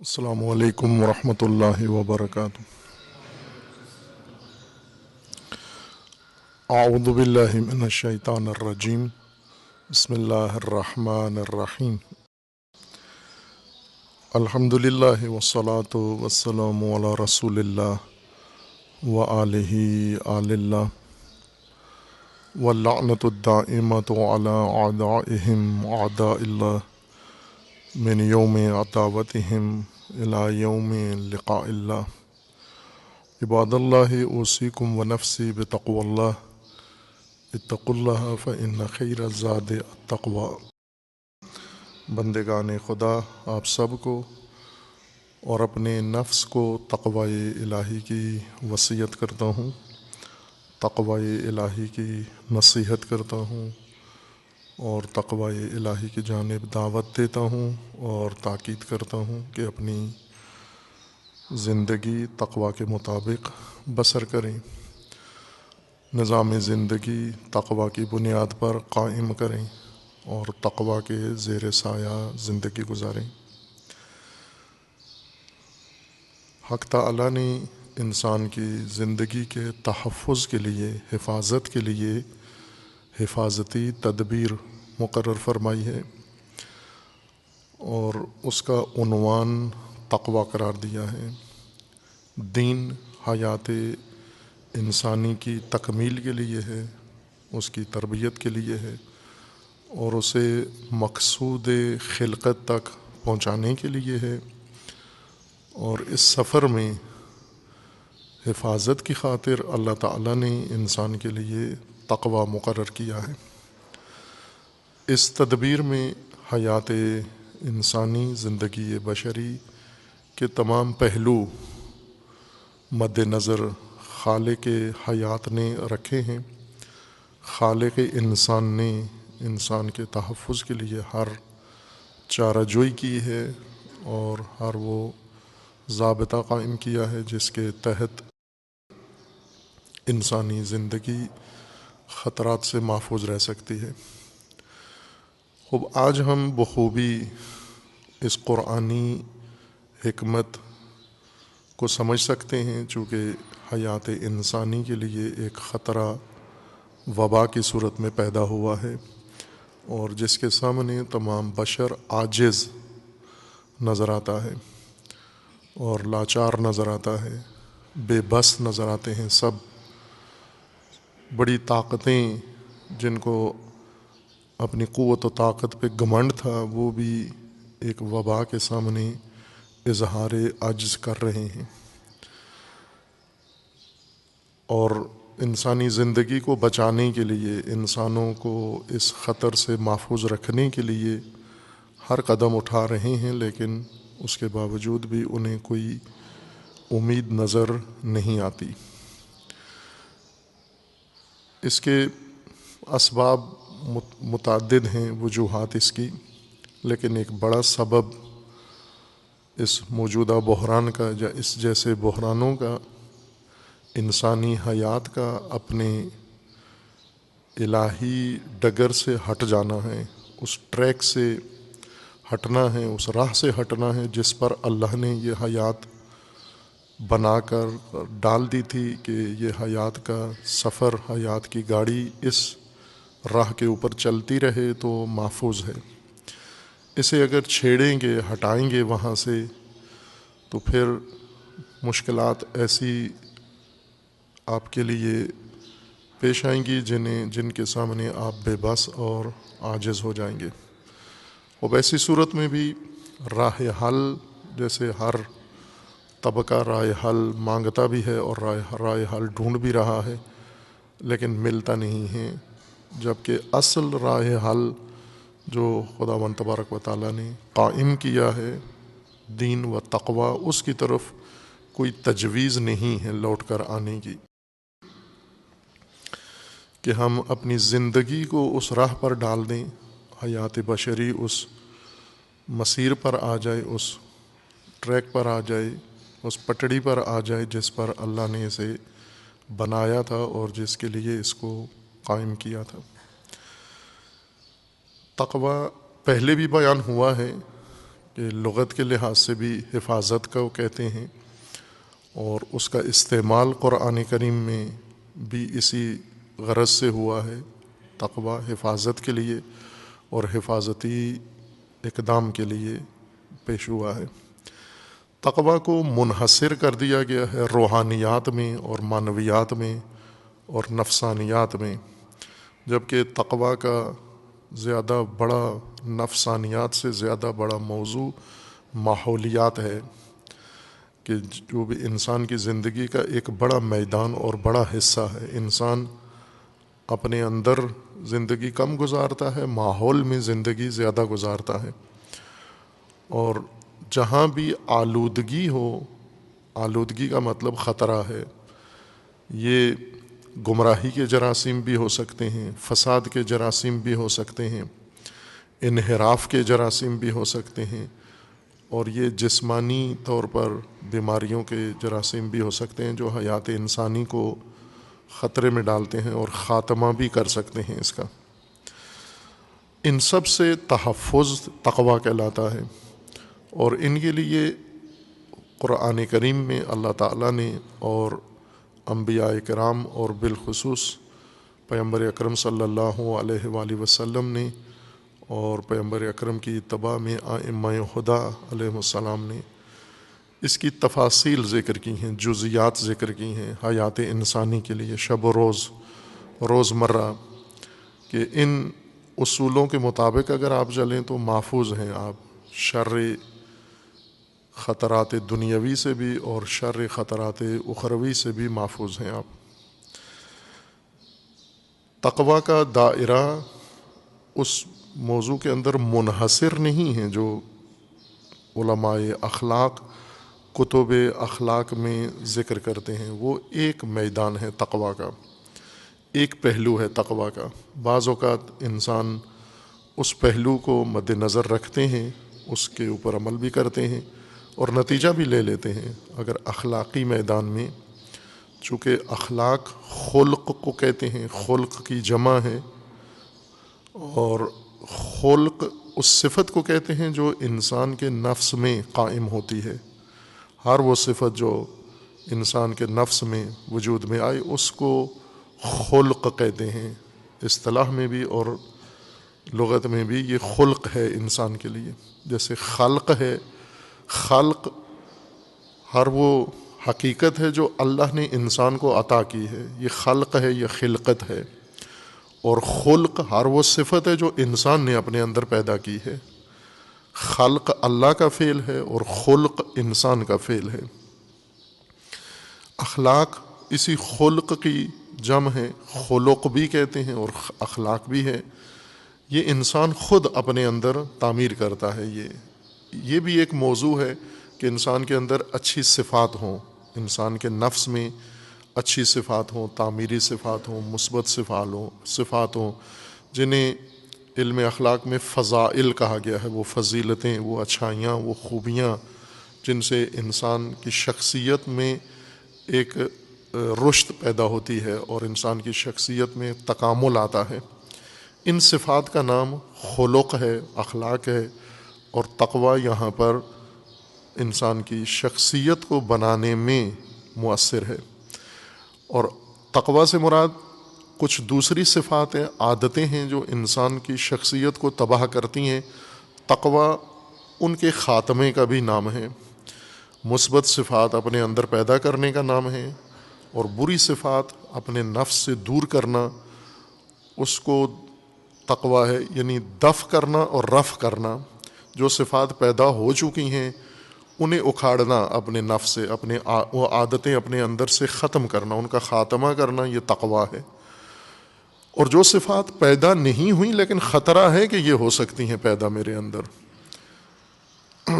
السلام علیکم ورحمۃ اللہ وبرکاتہ۔ اعوذ باللہ من الشیطان الرجیم، بسم اللہ الرحمن الرحیم۔ الحمد للہ والصلاة والسلام علی رسول اللہ وآلہ آل اللہ واللعنۃ الدائمۃ علی اعدائہم اعداء اللہ من یوم عداوتہم الی یوم لقاء اللہ۔ عباد اللہ اوصیکم ونفسی بتقوی اللہ، اتقوا اللہ فإن خیر الزاد التقوی۔ بندگان خدا، آپ سب کو اور اپنے نفس کو تقوی الہی کی وصیت کرتا ہوں، تقوی الہی کی نصیحت کرتا ہوں اور تقوی الہی کی جانب دعوت دیتا ہوں اور تاکید کرتا ہوں کہ اپنی زندگی تقوی کے مطابق بسر کریں، نظام زندگی تقوی کی بنیاد پر قائم کریں اور تقوی کے زیر سایہ زندگی گزاریں۔ حق تعالیٰ نے انسان کی زندگی کے تحفظ کے لیے، حفاظت کے لیے حفاظتی تدبیر مقرر فرمائی ہے اور اس کا عنوان تقوی قرار دیا ہے۔ دین حیات انسانی کی تکمیل کے لیے ہے، اس کی تربیت کے لیے ہے اور اسے مقصود خلقت تک پہنچانے کے لیے ہے، اور اس سفر میں حفاظت کی خاطر اللہ تعالیٰ نے انسان کے لیے تقوی مقرر کیا ہے۔ اس تدبیر میں حیات انسانی، زندگی بشری کے تمام پہلو مد نظر خالق حیات نے رکھے ہیں۔ خالق انسان نے انسان کے تحفظ کے لیے ہر چارہ جوئی کی ہے اور ہر وہ ضابطہ قائم کیا ہے جس کے تحت انسانی زندگی خطرات سے محفوظ رہ سکتی ہے۔ خب آج ہم بخوبی اس قرآنی حکمت کو سمجھ سکتے ہیں، چونکہ حیات انسانی کے لیے ایک خطرہ وبا کی صورت میں پیدا ہوا ہے اور جس کے سامنے تمام بشر عاجز نظر آتا ہے اور لاچار نظر آتا ہے، بے بس نظر آتے ہیں۔ سب بڑی طاقتیں جن کو اپنی قوت و طاقت پہ گھمنڈ تھا، وہ بھی ایک وبا کے سامنے اظہار عجز کر رہے ہیں، اور انسانی زندگی کو بچانے کے لیے، انسانوں کو اس خطر سے محفوظ رکھنے کے لیے ہر قدم اٹھا رہے ہیں، لیکن اس کے باوجود بھی انہیں کوئی امید نظر نہیں آتی۔ اس کے اسباب متعدد ہیں، وجوہات اس کی، لیکن ایک بڑا سبب اس موجودہ بحران کا یا اس جیسے بحرانوں کا انسانی حیات کا اپنے الہی ڈگر سے ہٹ جانا ہے، اس ٹریک سے ہٹنا ہے، اس راہ سے ہٹنا ہے جس پر اللہ نے یہ حیات بنا کر ڈال دی تھی کہ یہ حیات کا سفر، حیات کی گاڑی اس راہ کے اوپر چلتی رہے تو محفوظ ہے۔ اسے اگر چھیڑیں گے، ہٹائیں گے وہاں سے، تو پھر مشکلات ایسی آپ کے لیے پیش آئیں گی جن کے سامنے آپ بے بس اور عاجز ہو جائیں گے۔ اب ایسی صورت میں بھی راہ حل، جیسے ہر طبقہ راہ حل مانگتا بھی ہے اور راہ حل ڈھونڈ بھی رہا ہے، لیکن ملتا نہیں ہے، جبکہ اصل راہ حل جو خداوند تبارک و تعالیٰ نے قائم کیا ہے، دین و تقوی، اس کی طرف کوئی تجویز نہیں ہے لوٹ کر آنے کی، کہ ہم اپنی زندگی کو اس راہ پر ڈال دیں، حیات بشری اس مسیر پر آ جائے، اس ٹریک پر آ جائے، اس پٹڑی پر آ جائے جس پر اللہ نے اسے بنایا تھا اور جس کے لیے اس کو قائم کیا تھا۔ تقوی پہلے بھی بیان ہوا ہے کہ لغت کے لحاظ سے بھی حفاظت کو کہتے ہیں، اور اس کا استعمال قرآن کریم میں بھی اسی غرض سے ہوا ہے، تقوی حفاظت کے لیے اور حفاظتی اقدام کے لیے پیش ہوا ہے۔ تقوی کو منحصر کر دیا گیا ہے روحانیات میں اور معنویات میں اور نفسانیات میں، جبکہ تقوی کا زیادہ بڑا، نفسانیات سے زیادہ بڑا موضوع ماحولیات ہے، کہ جو بھی انسان کی زندگی کا ایک بڑا میدان اور بڑا حصہ ہے۔ انسان اپنے اندر زندگی کم گزارتا ہے، ماحول میں زندگی زیادہ گزارتا ہے، اور جہاں بھی آلودگی ہو، آلودگی کا مطلب خطرہ ہے، یہ گمراہی کے جراثیم بھی ہو سکتے ہیں، فساد کے جراثیم بھی ہو سکتے ہیں، انحراف کے جراثیم بھی ہو سکتے ہیں، اور یہ جسمانی طور پر بیماریوں کے جراثیم بھی ہو سکتے ہیں جو حیات انسانی کو خطرے میں ڈالتے ہیں اور خاتمہ بھی کر سکتے ہیں اس کا۔ ان سب سے تحفظ تقوی کہلاتا ہے، اور ان کے لیے قرآن کریم میں اللہ تعالیٰ نے اور انبیاء کرام اور بالخصوص پیغمبر اکرم صلی اللہ علیہ وآلہ وسلم نے اور پیغمبر اکرم کی اتباع میں ائمہ ہدیٰ علیہ السلام نے اس کی تفاصیل ذکر کی ہیں، جزیات ذکر کی ہیں حیات انسانی کے لیے، شب و روز، روزمرہ، کہ ان اصولوں کے مطابق اگر آپ چلیں تو محفوظ ہیں آپ شر خطرات دنیاوی سے بھی اور شر خطرات اخروی سے بھی محفوظ ہیں آپ۔ تقوی کا دائرہ اس موضوع کے اندر منحصر نہیں ہے جو علماء اخلاق کتب اخلاق میں ذکر کرتے ہیں، وہ ایک میدان ہے تقوی کا، ایک پہلو ہے تقوی کا۔ بعض اوقات انسان اس پہلو کو مد نظر رکھتے ہیں، اس کے اوپر عمل بھی کرتے ہیں اور نتیجہ بھی لے لیتے ہیں۔ اگر اخلاقی میدان میں، چونکہ اخلاق خلق کو کہتے ہیں، خلق کی جمع ہے، اور خلق اس صفت کو کہتے ہیں جو انسان کے نفس میں قائم ہوتی ہے۔ ہر وہ صفت جو انسان کے نفس میں وجود میں آئے اس کو خلق کہتے ہیں، اصطلاح میں بھی اور لغت میں بھی یہ خلق ہے انسان کے لیے۔ جیسے خلق ہے، خلق ہر وہ حقیقت ہے جو اللہ نے انسان کو عطا کی ہے، یہ خلق ہے، یہ خلقت ہے، اور خلق ہر وہ صفت ہے جو انسان نے اپنے اندر پیدا کی ہے۔ خلق اللہ کا فعل ہے اور خلق انسان کا فعل ہے۔ اخلاق اسی خلق کی جمع ہے، خلق بھی کہتے ہیں اور اخلاق بھی ہے۔ یہ انسان خود اپنے اندر تعمیر کرتا ہے۔ یہ بھی ایک موضوع ہے کہ انسان کے اندر اچھی صفات ہوں، انسان کے نفس میں اچھی صفات ہوں، تعمیری صفات ہوں، مثبت صفات ہوں، جنہیں علم اخلاق میں فضائل کہا گیا ہے۔ وہ فضیلتیں، وہ اچھائیاں، وہ خوبیاں جن سے انسان کی شخصیت میں ایک رشد پیدا ہوتی ہے اور انسان کی شخصیت میں تکامل آتا ہے۔ ان صفات کا نام خلق ہے، اخلاق ہے، اور تقوی یہاں پر انسان کی شخصیت کو بنانے میں مؤثر ہے۔ اور تقوی سے مراد کچھ دوسری صفات ہیں، عادتیں ہیں جو انسان کی شخصیت کو تباہ کرتی ہیں۔ تقوی ان کے خاتمے کا بھی نام ہے۔ مثبت صفات اپنے اندر پیدا کرنے کا نام ہے، اور بری صفات اپنے نفس سے دور کرنا، اس کو تقوی ہے، یعنی دفع کرنا اور رفع کرنا۔ جو صفات پیدا ہو چکی ہیں انہیں اکھاڑنا اپنے نفس سے، وہ عادتیں اپنے اندر سے ختم کرنا، ان کا خاتمہ کرنا، یہ تقوی ہے۔ اور جو صفات پیدا نہیں ہوئی لیکن خطرہ ہے کہ یہ ہو سکتی ہیں پیدا میرے اندر،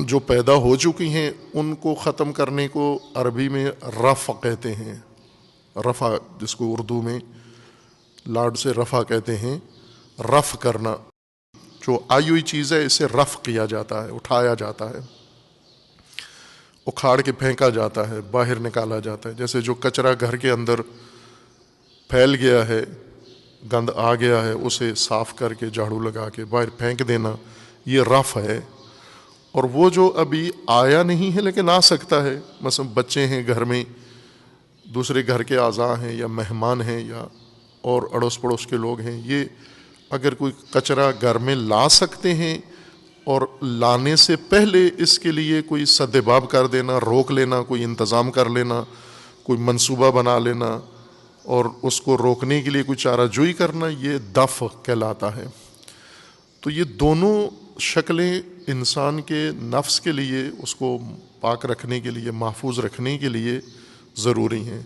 جو پیدا ہو چکی ہیں ان کو ختم کرنے کو عربی میں رفع کہتے ہیں۔ رفع، جس کو اردو میں لاڈ سے رفع کہتے ہیں، رفع کرنا۔ جو آئی ہوئی چیز ہے اسے رفع کیا جاتا ہے، اٹھایا جاتا ہے، اکھاڑ کے پھینکا جاتا ہے، باہر نکالا جاتا ہے۔ جیسے جو کچرا گھر کے اندر پھیل گیا ہے، گند آ گیا ہے، اسے صاف کر کے جھاڑو لگا کے باہر پھینک دینا، یہ رفع ہے۔ اور وہ جو ابھی آیا نہیں ہے لیکن آ سکتا ہے، مثلا بچے ہیں گھر میں، دوسرے گھر کے اعضاء ہیں یا مہمان ہیں یا اور اڑوس پڑوس کے لوگ ہیں، یہ اگر کوئی کچرا گھر میں لا سکتے ہیں اور لانے سے پہلے اس کے لیے کوئی سد باب کر دینا، روک لینا، کوئی انتظام کر لینا، کوئی منصوبہ بنا لینا اور اس کو روکنے کے لیے کوئی چارہ جوئی کرنا، یہ دفع کہلاتا ہے۔ تو یہ دونوں شکلیں انسان کے نفس کے لیے، اس کو پاک رکھنے کے لیے، محفوظ رکھنے کے لیے ضروری ہیں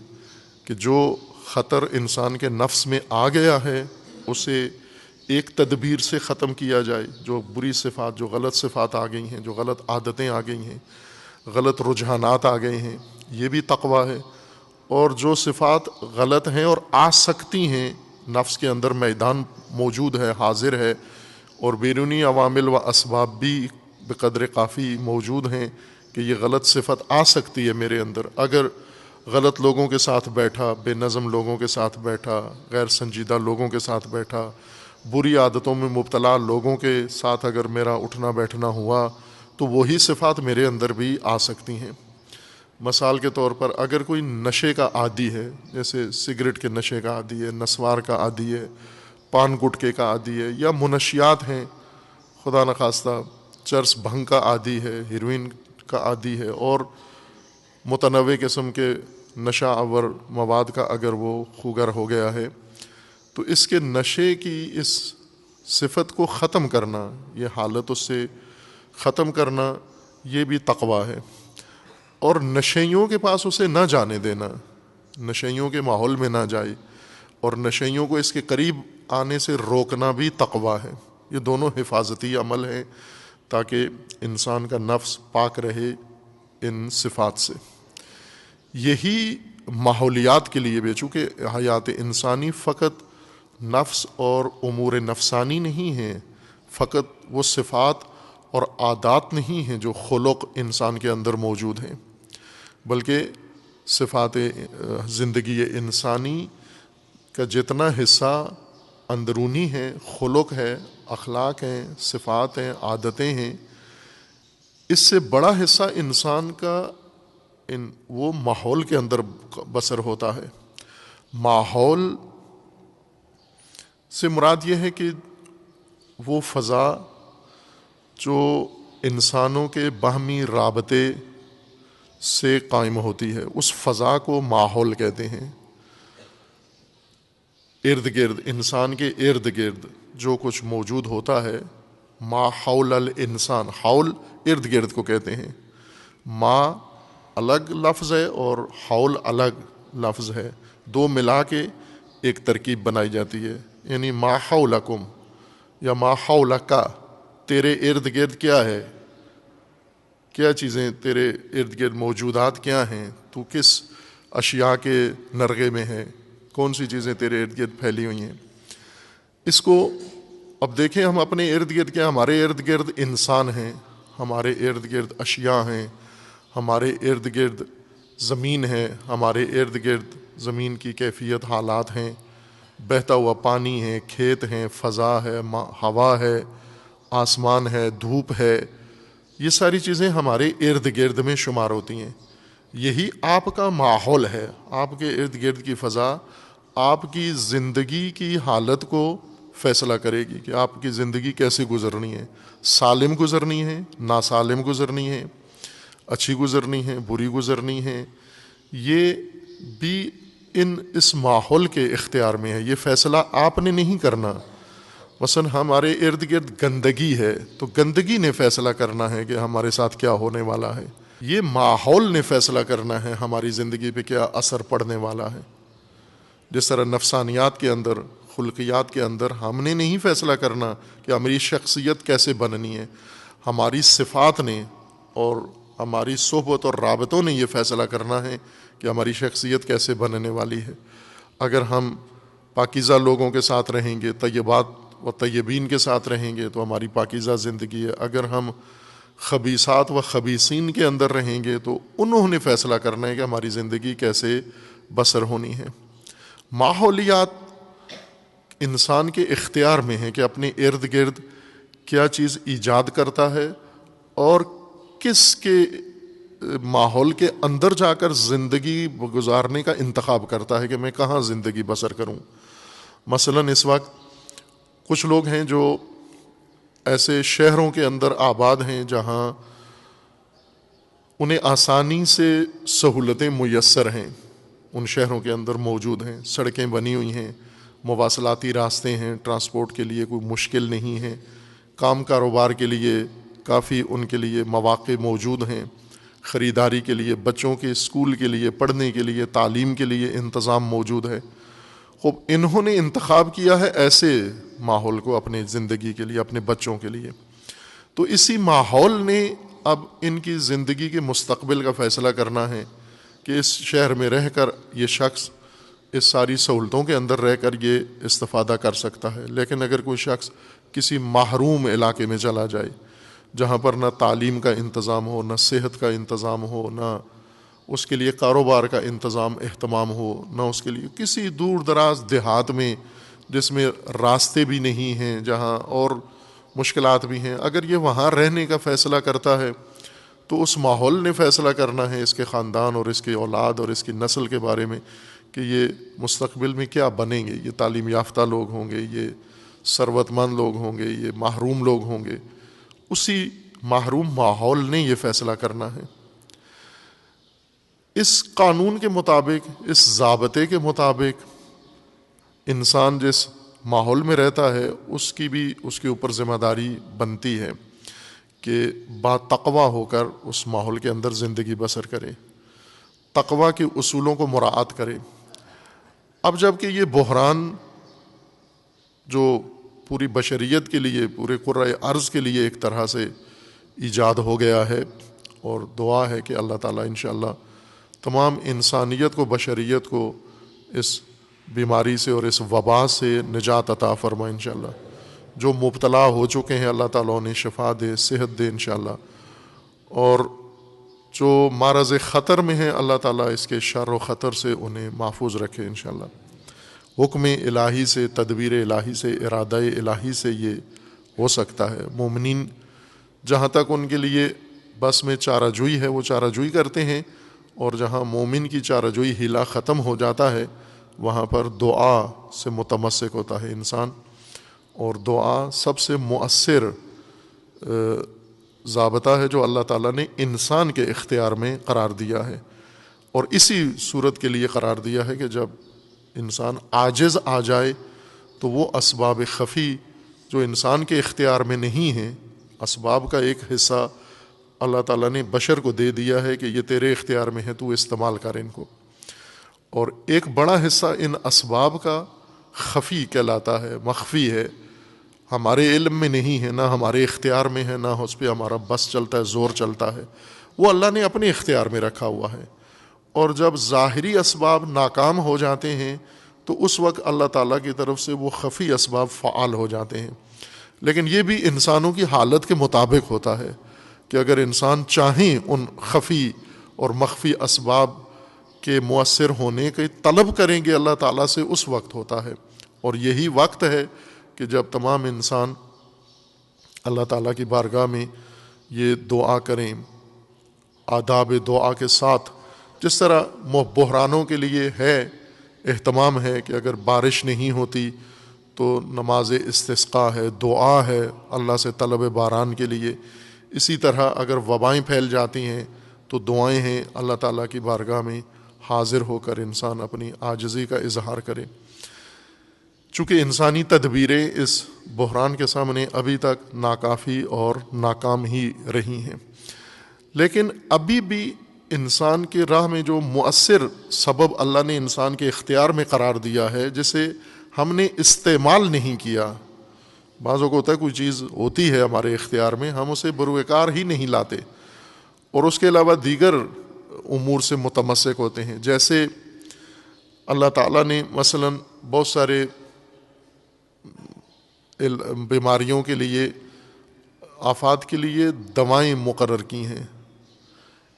کہ جو خطر انسان کے نفس میں آ گیا ہے اسے ایک تدبیر سے ختم کیا جائے۔ جو بری صفات، جو غلط صفات آ گئی ہیں، جو غلط عادتیں آ گئی ہیں، غلط رجحانات آ گئے ہیں، یہ بھی تقویٰ ہے۔ اور جو صفات غلط ہیں اور آ سکتی ہیں، نفس کے اندر میدان موجود ہے، حاضر ہے، اور بیرونی عوامل و اسباب بھی بقدر کافی موجود ہیں کہ یہ غلط صفت آ سکتی ہے میرے اندر۔ اگر غلط لوگوں کے ساتھ بیٹھا، بے نظم لوگوں کے ساتھ بیٹھا، غیر سنجیدہ لوگوں کے ساتھ بیٹھا، بری عادتوں میں مبتلا لوگوں کے ساتھ اگر میرا اٹھنا بیٹھنا ہوا تو وہی صفات میرے اندر بھی آ سکتی ہیں۔ مثال کے طور پر اگر کوئی نشے کا عادی ہے، جیسے سگریٹ کے نشے کا عادی ہے، نسوار کا عادی ہے، پان گٹکے کا عادی ہے، یا منشیات ہیں، خدا نخواستہ چرس بھنگ کا عادی ہے، ہیروئن کا عادی ہے، اور متنوع قسم کے نشہ آور مواد کا اگر وہ خوگر ہو گیا ہے، تو اس کے نشے کی اس صفت کو ختم کرنا، یہ حالت اس سے ختم کرنا، یہ بھی تقویٰ ہے۔ اور نشیوں کے پاس اسے نہ جانے دینا، نشیوں کے ماحول میں نہ جائے، اور نشیوں کو اس کے قریب آنے سے روکنا بھی تقویٰ ہے۔ یہ دونوں حفاظتی عمل ہیں تاکہ انسان کا نفس پاک رہے ان صفات سے۔ یہی ماحولیات کے لیے بھی، چونکہ حیات انسانی فقط نفس اور امور نفسانی نہیں ہیں، فقط وہ صفات اور عادات نہیں ہیں جو خلق انسان کے اندر موجود ہیں، بلکہ صفات زندگی انسانی کا جتنا حصہ اندرونی ہے، خلق ہے، اخلاق ہیں، صفات ہیں، عادتیں ہیں، اس سے بڑا حصہ انسان کا وہ ماحول کے اندر بسر ہوتا ہے۔ ماحول سے مراد یہ ہے کہ وہ فضا جو انسانوں کے باہمی رابطے سے قائم ہوتی ہے، اس فضا کو ماحول کہتے ہیں۔ ارد گرد، انسان کے ارد گرد جو کچھ موجود ہوتا ہے، ما حول الانسان، حول ارد گرد کو کہتے ہیں۔ ما الگ لفظ ہے اور حول الگ لفظ ہے، دو ملا کے ایک ترکیب بنائی جاتی ہے، یعنی ما حولکم یا ما حولکا، تیرے ارد گرد کیا ہے، کیا چیزیں تیرے ارد گرد موجودات کیا ہیں، تو کس اشیاء کے نرغے میں ہے، کون سی چیزیں تیرے ارد گرد پھیلی ہوئی ہیں۔ اس کو اب دیکھیں، ہم اپنے ارد گرد کیا، ہمارے ارد گرد انسان ہیں، ہمارے ارد گرد اشیاء ہیں، ہمارے ارد گرد زمین ہے، ہمارے ارد گرد زمین کی کیفیت حالات ہیں، بہتا ہوا پانی ہے، کھیت ہیں، فضا ہے، ہوا ہے، آسمان ہے، دھوپ ہے، یہ ساری چیزیں ہمارے ارد گرد میں شمار ہوتی ہیں۔ یہی آپ کا ماحول ہے، آپ کے ارد گرد کی فضا آپ کی زندگی کی حالت کو فیصلہ کرے گی کہ آپ کی زندگی کیسے گزرنی ہے، سالم گزرنی ہے، ناسالم گزرنی ہے، اچھی گزرنی ہے، بری گزرنی ہے۔ یہ بھی اس ماحول کے اختیار میں ہے، یہ فیصلہ آپ نے نہیں کرنا۔ مثلا ہمارے ارد گرد گندگی ہے تو گندگی نے فیصلہ کرنا ہے کہ ہمارے ساتھ کیا ہونے والا ہے، یہ ماحول نے فیصلہ کرنا ہے ہماری زندگی پہ کیا اثر پڑنے والا ہے۔ جس طرح نفسانیات کے اندر، خلقیات کے اندر ہم نے نہیں فیصلہ کرنا کہ ہماری شخصیت کیسے بننی ہے، ہماری صفات نے اور ہماری صحبت اور رابطوں نے یہ فیصلہ کرنا ہے کہ ہماری شخصیت کیسے بننے والی ہے۔ اگر ہم پاکیزہ لوگوں کے ساتھ رہیں گے، طیبات و طیبین کے ساتھ رہیں گے تو ہماری پاکیزہ زندگی ہے۔ اگر ہم خبیثات و خبیثین کے اندر رہیں گے تو انہوں نے فیصلہ کرنا ہے کہ ہماری زندگی کیسے بسر ہونی ہے۔ ماحولیات انسان کے اختیار میں ہے کہ اپنے ارد گرد کیا چیز ایجاد کرتا ہے اور کس کے ماحول کے اندر جا کر زندگی گزارنے کا انتخاب کرتا ہے کہ میں کہاں زندگی بسر کروں. مثلاً اس وقت کچھ لوگ ہیں جو ایسے شہروں کے اندر آباد ہیں جہاں انہیں آسانی سے سہولتیں میسر ہیں، ان شہروں کے اندر موجود ہیں، سڑکیں بنی ہوئی ہیں، مواصلاتی راستے ہیں، ٹرانسپورٹ کے لیے کوئی مشکل نہیں ہے، کام کاروبار کے لیے کافی ان کے لیے مواقع موجود ہیں، خریداری کے لیے، بچوں کے اسکول کے لیے، پڑھنے کے لیے، تعلیم کے لیے انتظام موجود ہے. خوب انہوں نے انتخاب کیا ہے ایسے ماحول کو اپنے زندگی کے لیے، اپنے بچوں کے لیے. تو اسی ماحول نے اب ان کی زندگی کے مستقبل کا فیصلہ کرنا ہے کہ اس شہر میں رہ کر یہ شخص اس ساری سہولتوں کے اندر رہ کر یہ استفادہ کر سکتا ہے. لیکن اگر کوئی شخص کسی محروم علاقے میں چلا جائے جہاں پر نہ تعلیم کا انتظام ہو، نہ صحت کا انتظام ہو، نہ اس کے لیے کاروبار کا انتظام اہتمام ہو، نہ اس کے لیے کسی دور دراز دیہات میں جس میں راستے بھی نہیں ہیں، جہاں اور مشکلات بھی ہیں، اگر یہ وہاں رہنے کا فیصلہ کرتا ہے تو اس ماحول نے فیصلہ کرنا ہے اس کے خاندان اور اس کی اولاد اور اس کی نسل کے بارے میں کہ یہ مستقبل میں کیا بنیں گے. یہ تعلیم یافتہ لوگ ہوں گے، یہ ثروت مند لوگ ہوں گے، یہ محروم لوگ ہوں گے. اسی محروم ماحول نے یہ فیصلہ کرنا ہے. اس قانون کے مطابق، اس ضابطے کے مطابق انسان جس ماحول میں رہتا ہے اس کی بھی اس کے اوپر ذمہ داری بنتی ہے کہ با تقوی ہو کر اس ماحول کے اندر زندگی بسر کرے، تقوی کے اصولوں کو مراعات کرے. اب جب کہ یہ بحران جو پوری بشریت کے لیے، پورے کرۂ ارض کے لیے ایک طرح سے ایجاد ہو گیا ہے، اور دعا ہے کہ اللہ تعالیٰ انشاءاللہ تمام انسانیت کو، بشریت کو اس بیماری سے اور اس وبا سے نجات عطا فرمائے انشاءاللہ. جو مبتلا ہو چکے ہیں اللہ تعالیٰ انہیں شفا دے، صحت دے انشاءاللہ، اور جو معرض خطر میں ہیں اللہ تعالیٰ اس کے شر و خطر سے انہیں محفوظ رکھے انشاءاللہ. حکم الہی سے، تدبیر الہی سے، ارادہ الہی سے یہ ہو سکتا ہے. مومنین جہاں تک ان کے لیے بس میں چارہ جوئی ہے وہ چارہ جوئی کرتے ہیں، اور جہاں مومن کی چارہ جوئی ہیلا ختم ہو جاتا ہے وہاں پر دعا سے متمسک ہوتا ہے انسان. اور دعا سب سے مؤثر ضابطہ ہے جو اللہ تعالیٰ نے انسان کے اختیار میں قرار دیا ہے، اور اسی صورت کے لیے قرار دیا ہے کہ جب انسان عاجز آ جائے تو وہ اسباب خفی جو انسان کے اختیار میں نہیں ہیں، اسباب کا ایک حصہ اللہ تعالیٰ نے بشر کو دے دیا ہے کہ یہ تیرے اختیار میں ہے، تو استعمال کر ان کو. اور ایک بڑا حصہ ان اسباب کا خفی کہلاتا ہے، مخفی ہے، ہمارے علم میں نہیں ہے، نہ ہمارے اختیار میں ہے، نہ اس پہ ہمارا بس چلتا ہے، زور چلتا ہے، وہ اللہ نے اپنے اختیار میں رکھا ہوا ہے. اور جب ظاہری اسباب ناکام ہو جاتے ہیں تو اس وقت اللہ تعالیٰ کی طرف سے وہ خفی اسباب فعال ہو جاتے ہیں. لیکن یہ بھی انسانوں کی حالت کے مطابق ہوتا ہے کہ اگر انسان چاہیں ان خفی اور مخفی اسباب کے مؤثر ہونے کی طلب کریں گے اللہ تعالیٰ سے، اس وقت ہوتا ہے. اور یہی وقت ہے کہ جب تمام انسان اللہ تعالیٰ کی بارگاہ میں یہ دعا کریں آداب دعا کے ساتھ. جس طرح بحرانوں کے لیے ہے اہتمام ہے کہ اگر بارش نہیں ہوتی تو نماز استسقاء ہے، دعا ہے اللہ سے طلب باران کے لیے. اسی طرح اگر وبائیں پھیل جاتی ہیں تو دعائیں ہیں اللہ تعالیٰ کی بارگاہ میں حاضر ہو کر انسان اپنی عاجزی کا اظہار کرے. چونکہ انسانی تدبیریں اس بحران کے سامنے ابھی تک ناکافی اور ناکام ہی رہی ہیں، لیکن ابھی بھی انسان کے راہ میں جو مؤثر سبب اللہ نے انسان کے اختیار میں قرار دیا ہے جسے ہم نے استعمال نہیں کیا. بعض اوقات ہوتا ہے کوئی چیز ہوتی ہے ہمارے اختیار میں، ہم اسے بروئے کار ہی نہیں لاتے اور اس کے علاوہ دیگر امور سے متمسک ہوتے ہیں. جیسے اللہ تعالیٰ نے مثلا بہت سارے بیماریوں کے لیے، آفات کے لیے دوائیں مقرر کی ہیں.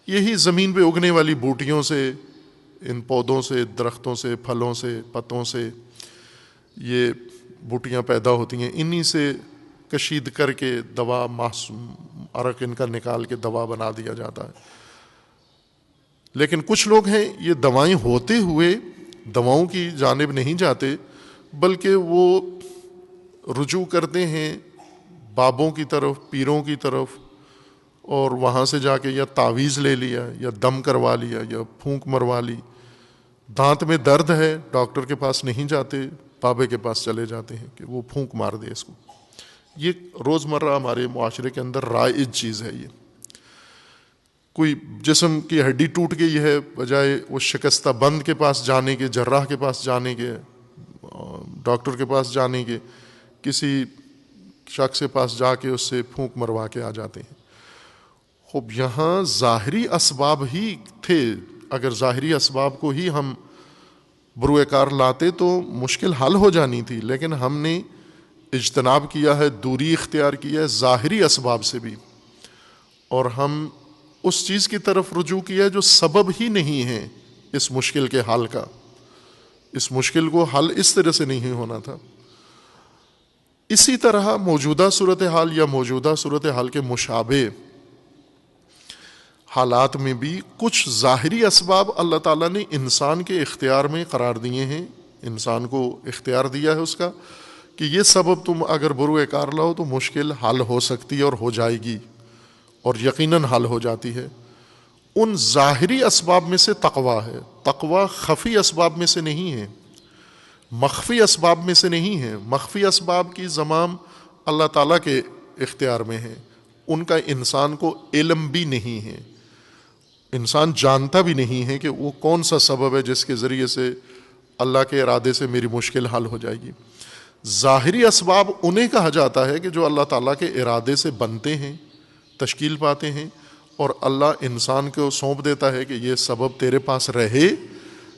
یہی زمین پہ اگنے والی بوٹیوں سے، ان پودوں سے، درختوں سے، پھلوں سے، پتوں سے یہ بوٹیاں پیدا ہوتی ہیں، انہی سے کشید کر کے دوا عرق ان کا نکال کے دوا بنا دیا جاتا ہے. لیکن کچھ لوگ ہیں یہ دوائیں ہوتے ہوئے دواؤں کی جانب نہیں جاتے، بلکہ وہ رجوع کرتے ہیں بابوں کی طرف، پیروں کی طرف، اور وہاں سے جا کے یا تعویذ لے لیا یا دم کروا لیا یا پھونک مروا لی. دانت میں درد ہے، ڈاکٹر کے پاس نہیں جاتے، بابے کے پاس چلے جاتے ہیں کہ وہ پھونک مار دے اس کو. یہ روزمرہ ہمارے معاشرے کے اندر رائج چیز ہے. یہ کوئی جسم کی ہڈی ٹوٹ گئی ہے، بجائے وہ شکستہ بند کے پاس جانے کے، جراح کے پاس جانے کے، ڈاکٹر کے پاس جانے کے، کسی شخص کے پاس جا کے اس سے پھونک مروا کے آ جاتے ہیں. خوب یہاں ظاہری اسباب ہی تھے، اگر ظاہری اسباب کو ہی ہم بروئے کار لاتے تو مشکل حل ہو جانی تھی، لیکن ہم نے اجتناب کیا ہے، دوری اختیار کیا ہے ظاہری اسباب سے بھی، اور ہم اس چیز کی طرف رجوع کیا ہے جو سبب ہی نہیں ہے اس مشکل کے حل کا. اس مشکل کو حل اس طرح سے نہیں ہونا تھا. اسی طرح موجودہ صورتحال یا موجودہ صورتحال کے مشابہ حالات میں بھی کچھ ظاہری اسباب اللہ تعالیٰ نے انسان کے اختیار میں قرار دیے ہیں. انسان کو اختیار دیا ہے اس کا کہ یہ سبب تم اگر بروئے کار لاؤ تو مشکل حل ہو سکتی ہے اور ہو جائے گی، اور یقیناً حل ہو جاتی ہے. ان ظاہری اسباب میں سے تقویٰ ہے. تقویٰ خفی اسباب میں سے نہیں ہے، مخفی اسباب میں سے نہیں ہے. مخفی اسباب کی زمام اللہ تعالیٰ کے اختیار میں ہے، ان کا انسان کو علم بھی نہیں ہے. انسان جانتا بھی نہیں ہے کہ وہ کون سا سبب ہے جس کے ذریعے سے اللہ کے ارادے سے میری مشکل حل ہو جائے گی. ظاہری اسباب انہیں کہا جاتا ہے کہ جو اللہ تعالیٰ کے ارادے سے بنتے ہیں، تشکیل پاتے ہیں، اور اللہ انسان کو سونپ دیتا ہے کہ یہ سبب تیرے پاس رہے،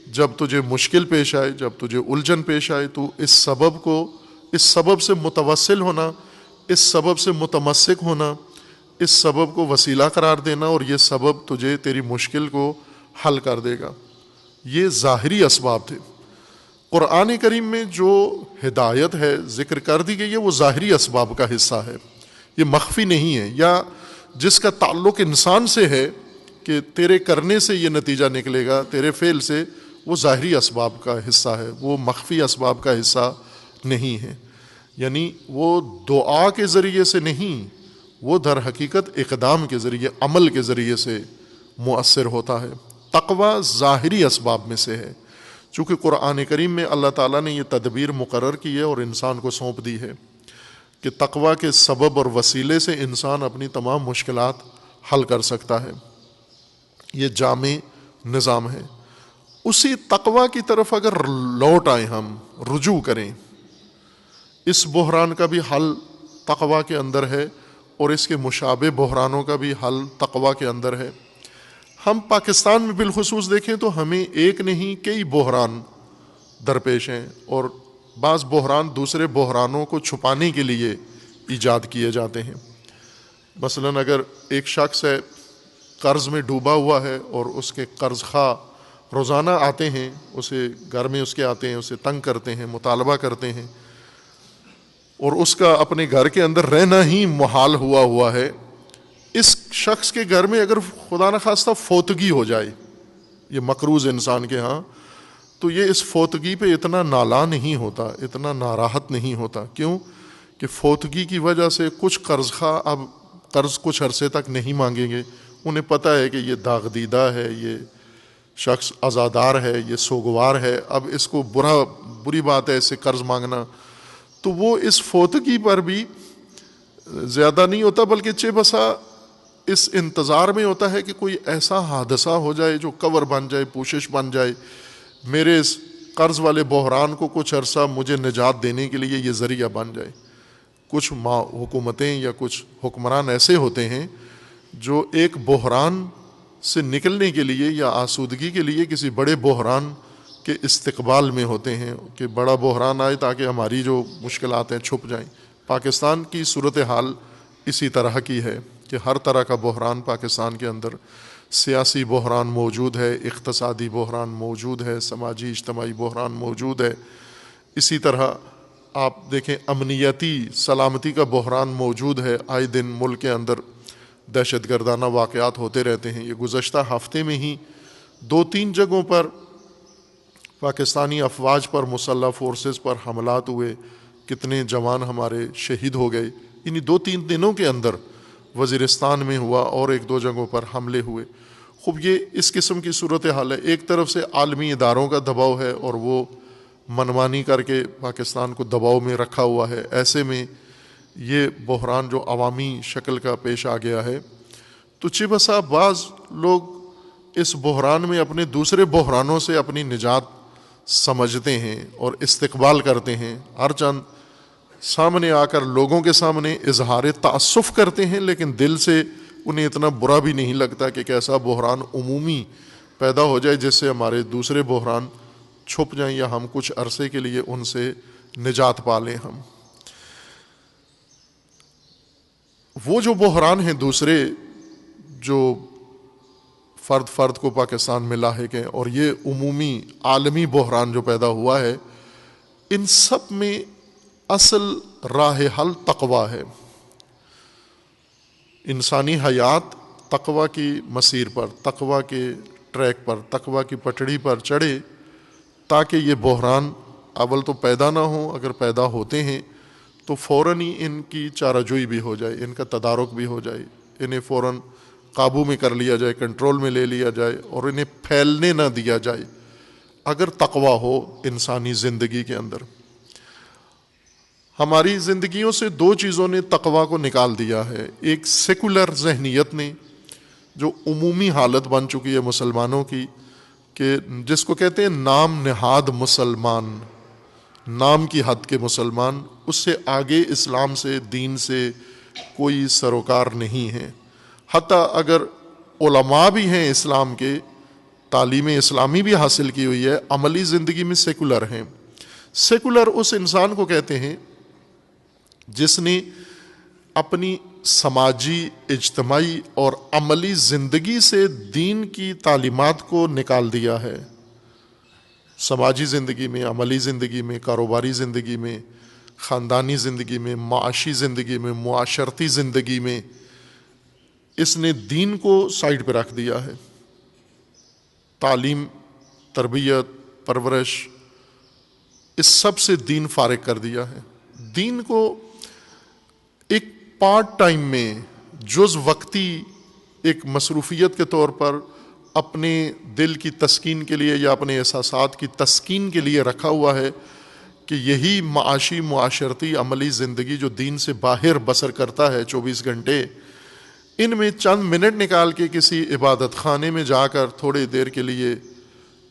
جب تجھے مشکل پیش آئے، جب تجھے الجھن پیش آئے تو اس سبب سے متوسل ہونا، اس سبب سے متمسک ہونا، اس سبب کو وسیلہ قرار دینا، اور یہ سبب تجھے تیری مشکل کو حل کر دے گا. یہ ظاہری اسباب تھے. قرآن کریم میں جو ہدایت ہے ذکر کر دی گئی ہے وہ ظاہری اسباب کا حصہ ہے، یہ مخفی نہیں ہے. یا جس کا تعلق انسان سے ہے کہ تیرے کرنے سے یہ نتیجہ نکلے گا، تیرے فعل سے، وہ ظاہری اسباب کا حصہ ہے، وہ مخفی اسباب کا حصہ نہیں ہے. یعنی وہ دعا کے ذریعے سے نہیں، وہ در حقیقت اقدام کے ذریعے، عمل کے ذریعے سے مؤثر ہوتا ہے. تقویٰ ظاہری اسباب میں سے ہے، چونکہ قرآن کریم میں اللہ تعالیٰ نے یہ تدبیر مقرر کی ہے اور انسان کو سونپ دی ہے کہ تقویٰ کے سبب اور وسیلے سے انسان اپنی تمام مشکلات حل کر سکتا ہے. یہ جامع نظام ہے. اسی تقویٰ کی طرف اگر لوٹ آئیں، ہم رجوع کریں، اس بحران کا بھی حل تقویٰ کے اندر ہے اور اس کے مشابہ بحرانوں کا بھی حل تقویٰ کے اندر ہے. ہم پاکستان میں بالخصوص دیکھیں تو ہمیں ایک نہیں کئی بحران درپیش ہیں، اور بعض بحران دوسرے بحرانوں کو چھپانے کے لیے ایجاد کیے جاتے ہیں. مثلاً اگر ایک شخص ہے قرض میں ڈوبا ہوا ہے اور اس کے قرض خواہ روزانہ آتے ہیں، اسے گھر میں اس کے آتے ہیں، اسے تنگ کرتے ہیں، مطالبہ کرتے ہیں، اور اس کا اپنے گھر کے اندر رہنا ہی محال ہوا ہے. اس شخص کے گھر میں اگر خدا نخواستہ فوتگی ہو جائے، یہ مقروض انسان کے ہاں، تو یہ اس فوتگی پہ اتنا نالاں نہیں ہوتا، اتنا ناراحت نہیں ہوتا. کیوں کہ فوتگی کی وجہ سے کچھ قرض خواہ اب قرض کچھ عرصے تک نہیں مانگیں گے. انہیں پتہ ہے کہ یہ داغدیدہ ہے، یہ شخص عزادار ہے، یہ سوگوار ہے، اب اس کو بری بات ہے اس سے قرض مانگنا. تو وہ اس فوتگی پر بھی زیادہ نہیں ہوتا، بلکہ چہ بسا اس انتظار میں ہوتا ہے کہ کوئی ایسا حادثہ ہو جائے جو کور بن جائے، پوشش بن جائے، میرے اس قرض والے بحران کو کچھ عرصہ مجھے نجات دینے کے لیے یہ ذریعہ بن جائے. کچھ حکومتیں یا کچھ حکمران ایسے ہوتے ہیں جو ایک بحران سے نکلنے کے لیے یا آسودگی کے لیے کسی بڑے بحران کے استقبال میں ہوتے ہیں کہ بڑا بحران آئے تاکہ ہماری جو مشکلات ہیں چھپ جائیں. پاکستان کی صورتحال اسی طرح کی ہے کہ ہر طرح کا بحران پاکستان کے اندر، سیاسی بحران موجود ہے، اقتصادی بحران موجود ہے، سماجی اجتماعی بحران موجود ہے. اسی طرح آپ دیکھیں امنیتی سلامتی کا بحران موجود ہے، آئے دن ملک کے اندر دہشت گردانہ واقعات ہوتے رہتے ہیں۔ یہ گزشتہ ہفتے میں ہی 2-3 جگہوں پر پاکستانی افواج پر، مسلح فورسز پر حملات ہوئے، کتنے جوان ہمارے شہید ہو گئے۔ انہی 2-3 دنوں کے اندر وزیرستان میں ہوا اور 1-2 جگہوں پر حملے ہوئے۔ خوب یہ اس قسم کی صورتحال ہے۔ ایک طرف سے عالمی اداروں کا دباؤ ہے اور وہ منمانی کر کے پاکستان کو دباؤ میں رکھا ہوا ہے۔ ایسے میں یہ بحران جو عوامی شکل کا پیش آ گیا ہے، تو چہ بسا بعض لوگ اس بحران میں اپنے دوسرے بحرانوں سے اپنی نجات سمجھتے ہیں اور استقبال کرتے ہیں، ہر چند سامنے آ کر لوگوں کے سامنے اظہار تأسف کرتے ہیں، لیکن دل سے انہیں اتنا برا بھی نہیں لگتا کہ ایسا بحران عمومی پیدا ہو جائے جس سے ہمارے دوسرے بحران چھپ جائیں یا ہم کچھ عرصے کے لیے ان سے نجات پا لیں۔ ہم وہ جو بحران ہیں دوسرے جو فرد کو پاکستان میں لاحق ہیں، اور یہ عمومی عالمی بحران جو پیدا ہوا ہے، ان سب میں اصل راہ حل تقویٰ ہے۔ انسانی حیات تقویٰ کی مسیر پر، تقویٰ کے ٹریک پر، تقویٰ کی پٹڑی پر چڑھے، تاکہ یہ بحران اول تو پیدا نہ ہوں، اگر پیدا ہوتے ہیں تو فوراً ہی ان کی چارہ جوئی بھی ہو جائے، ان کا تدارک بھی ہو جائے، انہیں فوراً قابو میں کر لیا جائے، کنٹرول میں لے لیا جائے اور انہیں پھیلنے نہ دیا جائے، اگر تقویٰ ہو انسانی زندگی کے اندر۔ ہماری زندگیوں سے 2 چیزوں نے تقویٰ کو نکال دیا ہے۔ ایک سیکولر ذہنیت نے، جو عمومی حالت بن چکی ہے مسلمانوں کی، کہ جس کو کہتے ہیں نام نہاد مسلمان، نام کی حد کے مسلمان، اس سے آگے اسلام سے، دین سے کوئی سروکار نہیں ہے۔ حتیٰ اگر علماء بھی ہیں اسلام کے، تعلیم اسلامی بھی حاصل کی ہوئی ہے، عملی زندگی میں سیکولر ہیں۔ سیکولر اس انسان کو کہتے ہیں جس نے اپنی سماجی، اجتماعی اور عملی زندگی سے دین کی تعلیمات کو نکال دیا ہے۔ سماجی زندگی میں، عملی زندگی میں، کاروباری زندگی میں، خاندانی زندگی میں، معاشی زندگی میں، معاشرتی زندگی میں اس نے دین کو سائڈ پہ رکھ دیا ہے۔ تعلیم، تربیت، پرورش، اس سب سے دین فارغ کر دیا ہے۔ دین کو ایک پارٹ ٹائم میں، جز وقتی ایک مصروفیت کے طور پر اپنے دل کی تسکین کے لیے یا اپنے احساسات کی تسکین کے لیے رکھا ہوا ہے، کہ یہی معاشی، معاشرتی، عملی زندگی جو دین سے باہر بسر کرتا ہے 24 گھنٹے، ان میں چند منٹ نکال کے کسی عبادت خانے میں جا کر تھوڑی دیر کے لیے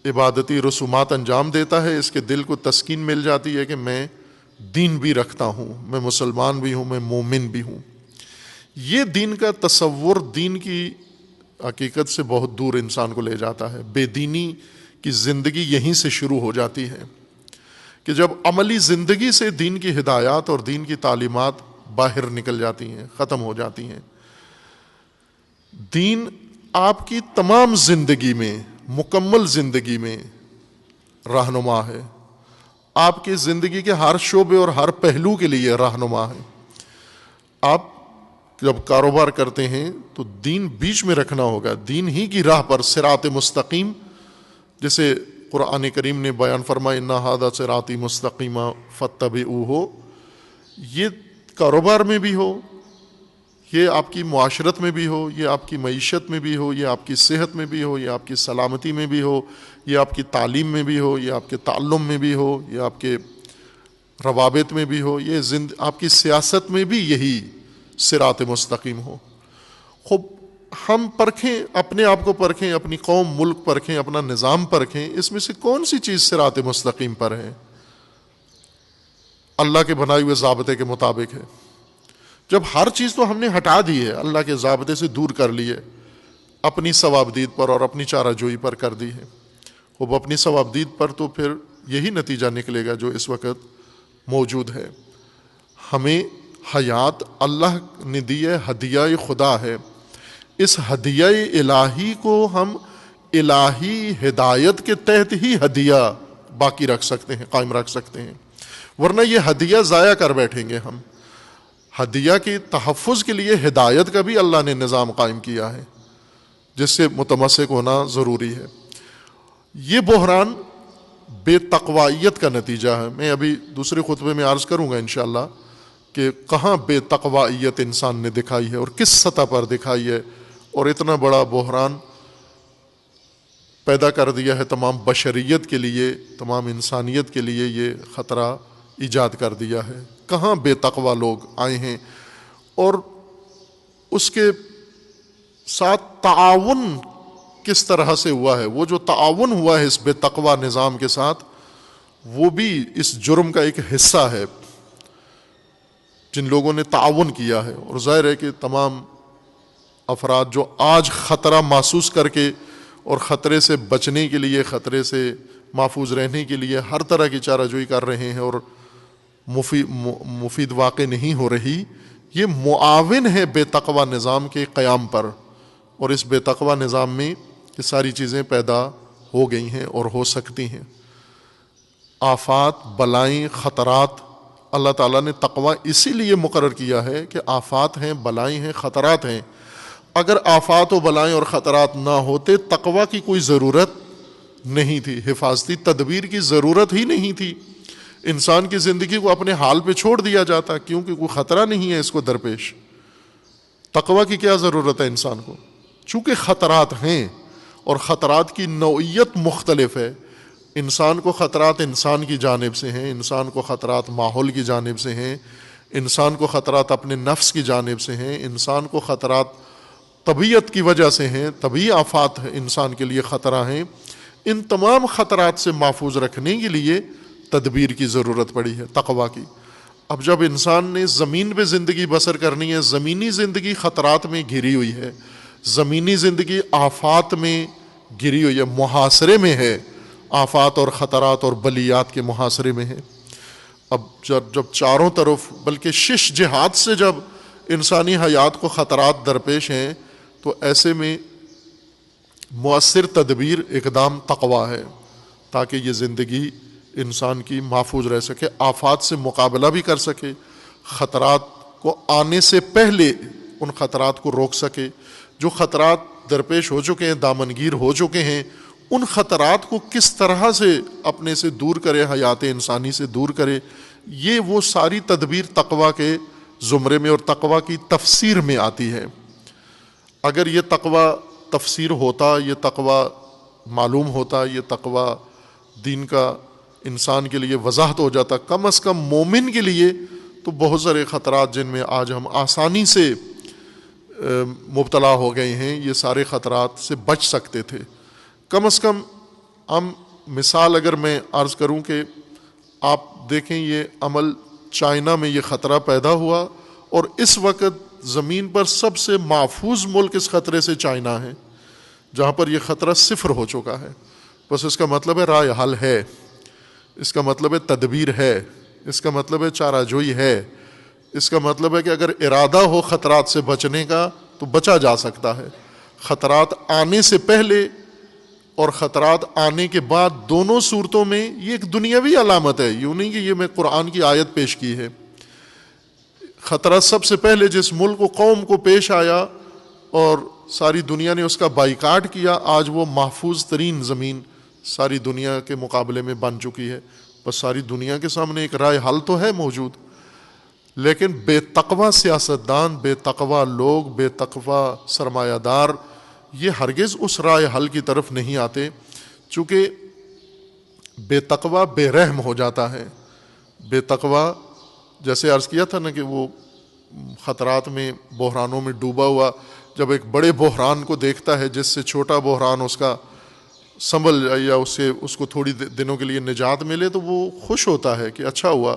عبادتی رسومات انجام دیتا ہے، اس کے دل کو تسکین مل جاتی ہے کہ میں دین بھی رکھتا ہوں، میں مسلمان بھی ہوں، میں مومن بھی ہوں۔ یہ دین کا تصور دین کی حقیقت سے بہت دور انسان کو لے جاتا ہے۔ بے دینی کی زندگی یہیں سے شروع ہو جاتی ہے کہ جب عملی زندگی سے دین کی ہدایات اور دین کی تعلیمات باہر نکل جاتی ہیں، ختم ہو جاتی ہیں۔ دین آپ کی تمام زندگی میں، مکمل زندگی میں رہنما ہے، آپ کی زندگی کے ہر شعبے اور ہر پہلو کے لیے رہنما ہے۔ آپ جب کاروبار کرتے ہیں تو دین بیچ میں رکھنا ہوگا، دین ہی کی راہ پر، صراط مستقیم، جسے قرآن کریم نے بیان فرمایا اِنَّ هَذَا صِرَاطِي مُسْتَقِيمًا فَاتَّبِعُوهُ۔ یہ کاروبار میں بھی ہو، یہ آپ کی معاشرت میں بھی ہو، یہ آپ کی معیشت میں بھی ہو، یہ آپ کی صحت میں بھی ہو، یہ آپ کی سلامتی میں بھی ہو، یہ آپ کی تعلیم میں بھی ہو، یہ آپ کے تعلم میں بھی ہو، یہ آپ کے روابط میں بھی ہو، یہ آپ کی سیاست میں بھی یہی صراط مستقیم ہو۔ خوب ہم پرکھیں، اپنے آپ کو پرکھیں، اپنی قوم، ملک پرکھیں، اپنا نظام پرکھیں، اس میں سے کون سی چیز صراط مستقیم پر ہے، اللہ کے بنائے ہوئے ضابطے کے مطابق ہے۔ جب ہر چیز تو ہم نے ہٹا دی ہے، اللہ کے ضابطے سے دور کر لی ہے، اپنی ثوابدید پر اور اپنی چارہ جوئی پر کر دی ہے، خوب اپنی ثوابدید پر تو پھر یہی نتیجہ نکلے گا جو اس وقت موجود ہے۔ ہمیں حیات اللہ نے دی ہے، ہدیہ خدا ہے۔ اس ہدیہ الہی کو ہم الہی ہدایت کے تحت ہی ہدیہ باقی رکھ سکتے ہیں، قائم رکھ سکتے ہیں۔ ورنہ یہ ہدیہ ضائع کر بیٹھیں گے ہم. ہدیہ کے تحفظ کے لیے ہدایت کا بھی اللہ نے نظام قائم کیا ہے جس سے متمسک ہونا ضروری ہے. یہ بحران بے تقوائیت کا نتیجہ ہے. میں ابھی دوسرے خطبے میں عرض کروں گا انشاءاللہ کہ کہاں بے تقوائیت انسان نے دکھائی ہے اور کس سطح پر دکھائی ہے اور اتنا بڑا بحران پیدا کر دیا ہے تمام بشریت کے لیے, تمام انسانیت کے لیے یہ خطرہ ایجاد کر دیا ہے. کہاں بے تقوی لوگ آئے ہیں اور اس کے ساتھ تعاون کس طرح سے ہوا ہے. وہ جو تعاون ہوا ہے اس بے تقوی نظام کے ساتھ وہ بھی اس جرم کا ایک حصہ ہے جن لوگوں نے تعاون کیا ہے. اور ظاہر ہے کہ تمام افراد جو آج خطرہ محسوس کر کے اور خطرے سے بچنے کے لیے, خطرے سے محفوظ رہنے کے لیے ہر طرح کی چارہ جوئی کر رہے ہیں اور مفید واقع نہیں ہو رہی, یہ معاون ہے بے تقوی نظام کے قیام پر. اور اس بے تقوی نظام میں یہ ساری چیزیں پیدا ہو گئی ہیں اور ہو سکتی ہیں. آفات, بلائیں, خطرات, اللہ تعالیٰ نے تقوی اسی لیے مقرر کیا ہے کہ آفات ہیں, بلائیں ہیں, خطرات ہیں. اگر آفات و بلائیں اور خطرات نہ ہوتے تقوی کی کوئی ضرورت نہیں تھی, حفاظتی تدبیر کی ضرورت ہی نہیں تھی. انسان کی زندگی کو اپنے حال پہ چھوڑ دیا جاتا کیونکہ کوئی خطرہ نہیں ہے اس کو درپیش. تقوی کی کیا ضرورت ہے انسان کو؟ چونکہ خطرات ہیں اور خطرات کی نوعیت مختلف ہے. انسان کو خطرات انسان کی جانب سے ہیں, انسان کو خطرات ماحول کی جانب سے ہیں, انسان کو خطرات اپنے نفس کی جانب سے ہیں, انسان کو خطرات طبیعت کی وجہ سے ہیں, طبعی آفات انسان کے لیے خطرہ ہیں. ان تمام خطرات سے محفوظ رکھنے کے لیے تدبیر کی ضرورت پڑی ہے, تقوی کی. اب جب انسان نے زمین پہ زندگی بسر کرنی ہے, زمینی زندگی خطرات میں گھری ہوئی ہے, زمینی زندگی آفات میں گھری ہوئی ہے, محاصرے میں ہے, آفات اور خطرات اور بلیات کے محاصرے میں ہے. اب جب چاروں طرف بلکہ شش جہات سے جب انسانی حیات کو خطرات درپیش ہیں تو ایسے میں مؤثر تدبیر, اقدام تقوی ہے تاکہ یہ زندگی انسان کی محفوظ رہ سکے, آفات سے مقابلہ بھی کر سکے, خطرات کو آنے سے پہلے ان خطرات کو روک سکے. جو خطرات درپیش ہو چکے ہیں, دامنگیر ہو چکے ہیں, ان خطرات کو کس طرح سے اپنے سے دور کرے, حیات انسانی سے دور کرے. یہ وہ ساری تدبیر تقوی کے زمرے میں اور تقوی کی تفسیر میں آتی ہے. اگر یہ تقوی تفسیر ہوتا, یہ تقوی معلوم ہوتا, یہ تقوی دین کا انسان کے لیے وضاحت ہو جاتا, کم از کم مومن کے لیے, تو بہت سارے خطرات جن میں آج ہم آسانی سے مبتلا ہو گئے ہیں, یہ سارے خطرات سے بچ سکتے تھے. کم از کم ہم مثال اگر میں عرض کروں کہ آپ دیکھیں یہ عمل چائنا میں یہ خطرہ پیدا ہوا اور اس وقت زمین پر سب سے محفوظ ملک اس خطرے سے چائنا ہے جہاں پر یہ خطرہ صفر ہو چکا ہے. بس اس کا مطلب ہے رائے حل ہے, اس کا مطلب ہے تدبیر ہے, اس کا مطلب ہے چارہ جوئی ہے, اس کا مطلب ہے کہ اگر ارادہ ہو خطرات سے بچنے کا تو بچا جا سکتا ہے. خطرات آنے سے پہلے اور خطرات آنے کے بعد دونوں صورتوں میں یہ ایک دنیاوی علامت ہے, یوں نہیں کہ یہ میں قرآن کی آیت پیش کی ہے. خطرہ سب سے پہلے جس ملک و قوم کو پیش آیا اور ساری دنیا نے اس کا بائیکاٹ کیا, آج وہ محفوظ ترین زمین ساری دنیا کے مقابلے میں بن چکی ہے. بس ساری دنیا کے سامنے ایک رائے حل تو ہے موجود, لیکن بے تقوی سیاستدان, بے تقوی لوگ, بے تقوی سرمایہ دار یہ ہرگز اس رائے حل کی طرف نہیں آتے, چونکہ بے تقوی بے رحم ہو جاتا ہے. بے تقوی جیسے عرض کیا تھا نا کہ وہ خطرات میں, بحرانوں میں ڈوبا ہوا جب ایک بڑے بحران کو دیکھتا ہے جس سے چھوٹا بحران اس کا سنبھل جائے یا اس کو تھوڑی دنوں کے لیے نجات ملے تو وہ خوش ہوتا ہے کہ اچھا ہوا.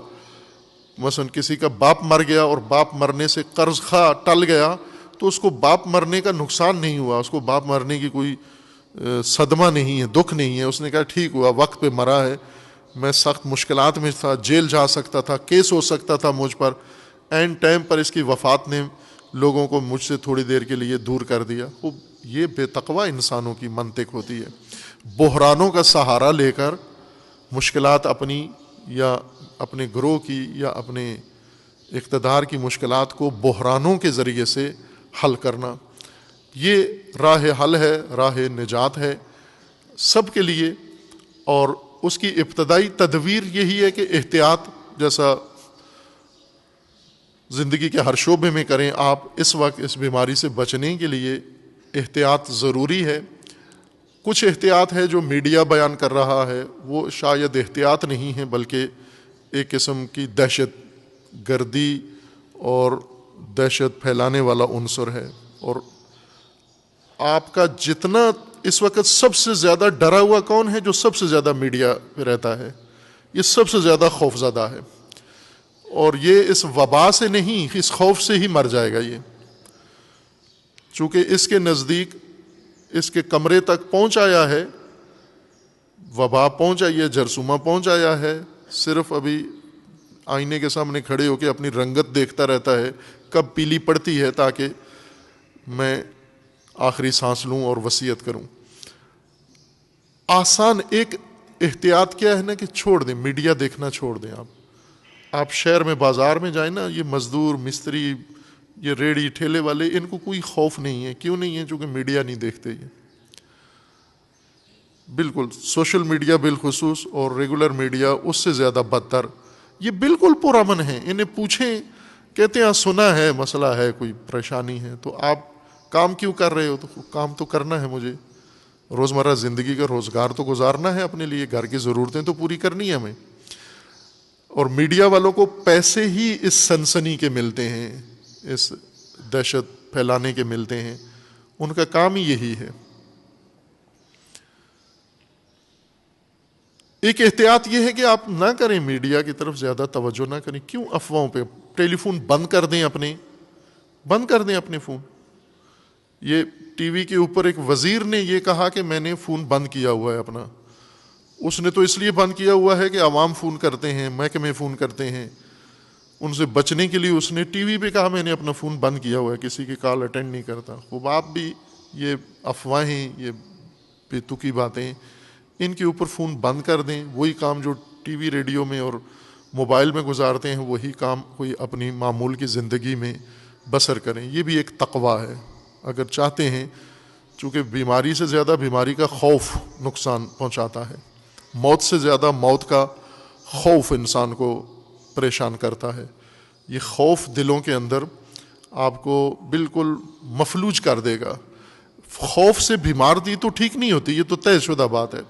مثلا کسی کا باپ مر گیا اور باپ مرنے سے قرض خواہ ٹل گیا تو اس کو باپ مرنے کا نقصان نہیں ہوا, اس کو باپ مرنے کی کوئی صدمہ نہیں ہے, دکھ نہیں ہے. اس نے کہا ٹھیک ہوا, وقت پہ مرا ہے, میں سخت مشکلات میں تھا, جیل جا سکتا تھا, کیس ہو سکتا تھا مجھ پر, این ٹائم پر اس کی وفات نے لوگوں کو مجھ سے تھوڑی دیر کے لیے دور کر دیا. یہ بے تقوی انسانوں کی منطق ہوتی ہے. بحرانوں کا سہارا لے کر, مشکلات اپنی یا اپنے گروہ کی یا اپنے اقتدار کی مشکلات کو بحرانوں کے ذریعے سے حل کرنا، یہ راہ حل ہے، راہ نجات ہے سب کے لیے۔ اور اس کی ابتدائی تدبیر یہی ہے کہ احتیاط جیسا زندگی کے ہر شعبے میں کریں آپ، اس وقت اس بیماری سے بچنے کے لیے احتیاط ضروری ہے۔ کچھ احتیاط ہے جو میڈیا بیان کر رہا ہے، وہ شاید احتیاط نہیں ہے بلکہ ایک قسم کی دہشت گردی اور دہشت پھیلانے والا عنصر ہے۔ اور آپ کا جتنا اس وقت سب سے زیادہ ڈرا ہوا کون ہے؟ جو سب سے زیادہ میڈیا پہ رہتا ہے، یہ سب سے زیادہ خوف زدہ ہے، اور یہ اس وبا سے نہیں، اس خوف سے ہی مر جائے گا یہ، چونکہ اس کے نزدیک، اس کے کمرے تک پہنچ آیا ہے، وبا پہنچ آئی ہے، جرثومہ پہنچ آیا ہے، صرف ابھی آئینے کے سامنے کھڑے ہو کے اپنی رنگت دیکھتا رہتا ہے کب پیلی پڑتی ہے تاکہ میں آخری سانس لوں اور وصیت کروں۔ آسان ایک احتیاط کیا ہے نا کہ چھوڑ دیں، میڈیا دیکھنا چھوڑ دیں۔ آپ شہر میں بازار میں جائیں نا، یہ مزدور مستری، یہ ریڑھی ٹھیلے والے، ان کو کوئی خوف نہیں ہے۔ کیوں نہیں ہے؟ چونکہ میڈیا نہیں دیکھتے یہ، بالکل سوشل میڈیا بالخصوص اور ریگولر میڈیا اس سے زیادہ بدتر، یہ بالکل پرامن ہیں۔ انہیں پوچھیں، کہتے ہیں سنا ہے مسئلہ ہے، کوئی پریشانی ہے، تو آپ کام کیوں کر رہے ہو؟ تو کام تو کرنا ہے مجھے، روزمرہ زندگی کا روزگار تو گزارنا ہے اپنے لیے، گھر کی ضرورتیں تو پوری کرنی ہے ہمیں۔ اور میڈیا والوں کو پیسے ہی اس سنسنی کے ملتے ہیں، اس دہشت پھیلانے کے ملتے ہیں، ان کا کام ہی یہی ہے۔ ایک احتیاط یہ ہے کہ آپ نہ کریں، میڈیا کی طرف زیادہ توجہ نہ کریں۔ کیوں افواہوں پہ؟ ٹیلی فون بند کر دیں، بند کر دیں اپنے فون۔ یہ ٹی وی کے اوپر ایک وزیر نے یہ کہا کہ میں نے فون بند کیا ہوا ہے اپنا، اس نے تو اس لیے بند کیا ہوا ہے کہ عوام فون کرتے ہیں، محکمے فون کرتے ہیں، ان سے بچنے کے لیے اس نے ٹی وی پہ کہا میں نے اپنا فون بند کیا ہوا ہے، کسی کی کال اٹینڈ نہیں کرتا۔ خوب آپ بھی یہ افواہیں، یہ بے تکی باتیں، ان کے اوپر فون بند کر دیں۔ وہی کام جو ٹی وی ریڈیو میں اور موبائل میں گزارتے ہیں، وہی کام کوئی اپنی معمول کی زندگی میں بسر کریں۔ یہ بھی ایک تقویٰ ہے اگر چاہتے ہیں، چونکہ بیماری سے زیادہ بیماری کا خوف نقصان پہنچاتا ہے، موت سے زیادہ موت کا خوف انسان کو پریشان کرتا ہے۔ یہ خوف دلوں کے اندر آپ کو بالکل مفلوج کر دے گا۔ خوف سے بیمار دی تو ٹھیک نہیں ہوتی، یہ تو طے شدہ بات ہے،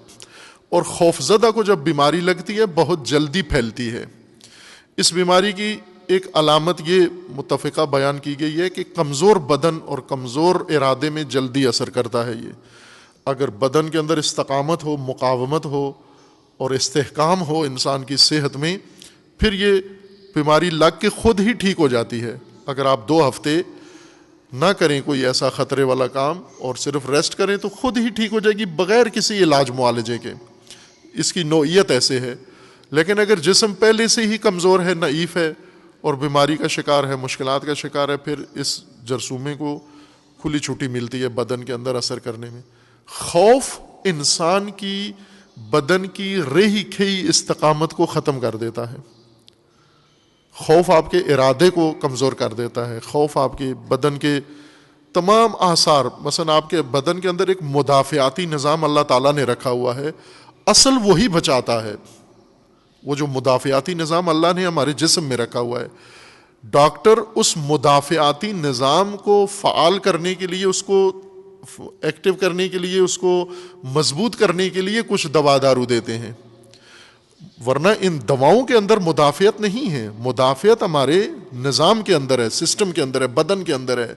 اور خوف زدہ کو جب بیماری لگتی ہے بہت جلدی پھیلتی ہے۔ اس بیماری کی ایک علامت یہ متفقہ بیان کی گئی ہے کہ کمزور بدن اور کمزور ارادے میں جلدی اثر کرتا ہے یہ۔ اگر بدن کے اندر استقامت ہو، مقاومت ہو اور استحکام ہو انسان کی صحت میں، پھر یہ بیماری لگ کے خود ہی ٹھیک ہو جاتی ہے۔ اگر آپ 2 ہفتے نہ کریں کوئی ایسا خطرے والا کام اور صرف ریسٹ کریں تو خود ہی ٹھیک ہو جائے گی بغیر کسی علاج معالجے کے، اس کی نوعیت ایسے ہے۔ لیکن اگر جسم پہلے سے ہی کمزور ہے، ضعیف ہے اور بیماری کا شکار ہے، مشکلات کا شکار ہے، پھر اس جرثومے کو کھلی چھٹی ملتی ہے بدن کے اندر اثر کرنے میں۔ خوف انسان کی بدن کی رہی کھئی استقامت کو ختم کر دیتا ہے، خوف آپ کے ارادے کو کمزور کر دیتا ہے، خوف آپ کے بدن کے تمام آثار، مثلا آپ کے بدن کے اندر ایک مدافعاتی نظام اللہ تعالیٰ نے رکھا ہوا ہے، اصل وہی بچاتا ہے۔ وہ جو مدافعاتی نظام اللہ نے ہمارے جسم میں رکھا ہوا ہے، ڈاکٹر اس مدافعاتی نظام کو فعال کرنے کے لیے، اس کو ایکٹیو کرنے کے لیے، اس کو مضبوط کرنے کے لیے کچھ دوا دارو دیتے ہیں، ورنہ ان دواؤں کے اندر مدافعت نہیں ہے۔ مدافعت ہمارے نظام کے اندر ہے، سسٹم کے اندر ہے، بدن کے اندر ہے۔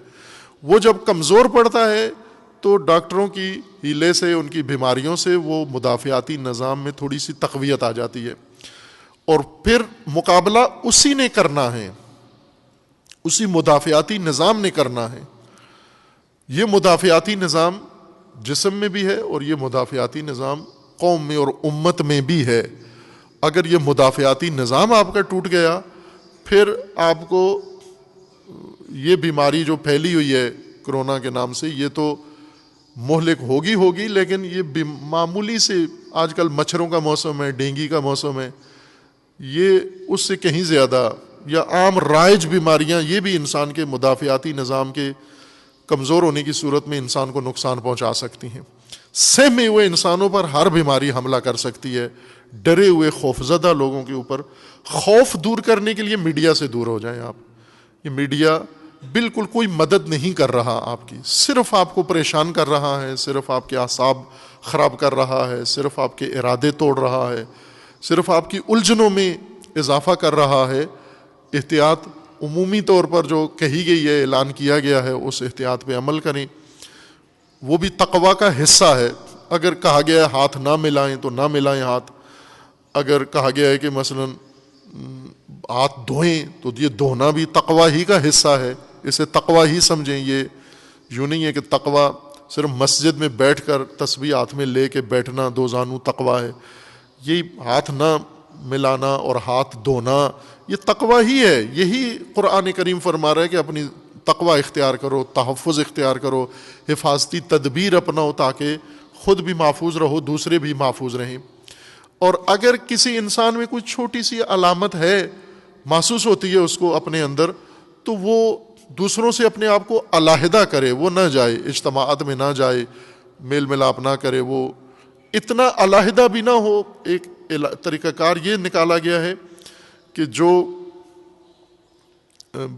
وہ جب کمزور پڑتا ہے تو ڈاکٹروں کی ہیلے سے، ان کی بیماریوں سے وہ مدافعاتی نظام میں تھوڑی سی تقویت آ جاتی ہے، اور پھر مقابلہ اسی نے کرنا ہے، اسی مدافعاتی نظام نے کرنا ہے۔ یہ مدافعاتی نظام جسم میں بھی ہے اور یہ مدافعاتی نظام قوم میں اور امت میں بھی ہے۔ اگر یہ مدافعاتی نظام آپ کا ٹوٹ گیا، پھر آپ کو یہ بیماری جو پھیلی ہوئی ہے کرونا کے نام سے، یہ تو مہلک ہوگی، لیکن یہ معمولی سے، آج کل مچھروں کا موسم ہے، ڈینگی کا موسم ہے، یہ اس سے کہیں زیادہ، یا عام رائج بیماریاں، یہ بھی انسان کے مدافعاتی نظام کے کمزور ہونے کی صورت میں انسان کو نقصان پہنچا سکتی ہیں۔ سہمے ہوئے انسانوں پر ہر بیماری حملہ کر سکتی ہے، ڈرے ہوئے خوفزدہ لوگوں کے اوپر۔ خوف دور کرنے کے لیے میڈیا سے دور ہو جائیں آپ۔ یہ میڈیا بالکل کوئی مدد نہیں کر رہا آپ کی، صرف آپ کو پریشان کر رہا ہے، صرف آپ کے اعصاب خراب کر رہا ہے، صرف آپ کے ارادے توڑ رہا ہے، صرف آپ کی الجھنوں میں اضافہ کر رہا ہے۔ احتیاط عمومی طور پر جو کہی گئی ہے، اعلان کیا گیا ہے، اس احتیاط پہ عمل کریں، وہ بھی تقویٰ کا حصہ ہے۔ اگر کہا گیا ہے ہاتھ نہ ملائیں تو نہ ملائیں ہاتھ، اگر کہا گیا ہے کہ مثلا ہاتھ دھوئیں تو یہ دھونا بھی تقویٰ ہی کا حصہ ہے، اسے تقویٰ ہی سمجھیں۔ یہ یوں نہیں ہے کہ تقویٰ صرف مسجد میں بیٹھ کر تسبیح ہاتھ میں لے کے بیٹھنا دو زانو تقویٰ ہے۔ یہ ہاتھ نہ ملانا اور ہاتھ دھونا یہ تقویٰ ہی ہے۔ یہی قرآن کریم فرما رہا ہے کہ اپنی تقویٰ اختیار کرو، تحفظ اختیار کرو، حفاظتی تدبیر اپناؤ تاکہ خود بھی محفوظ رہو، دوسرے بھی محفوظ رہیں۔ اور اگر کسی انسان میں کوئی چھوٹی سی علامت ہے، محسوس ہوتی ہے اس کو اپنے اندر، تو وہ دوسروں سے اپنے آپ کو علیحدہ کرے، وہ نہ جائے اجتماعات میں، نہ جائے میل ملاپ نہ کرے، وہ اتنا علیحدہ بھی نہ ہو۔ ایک طریقہ کار یہ نکالا گیا ہے کہ جو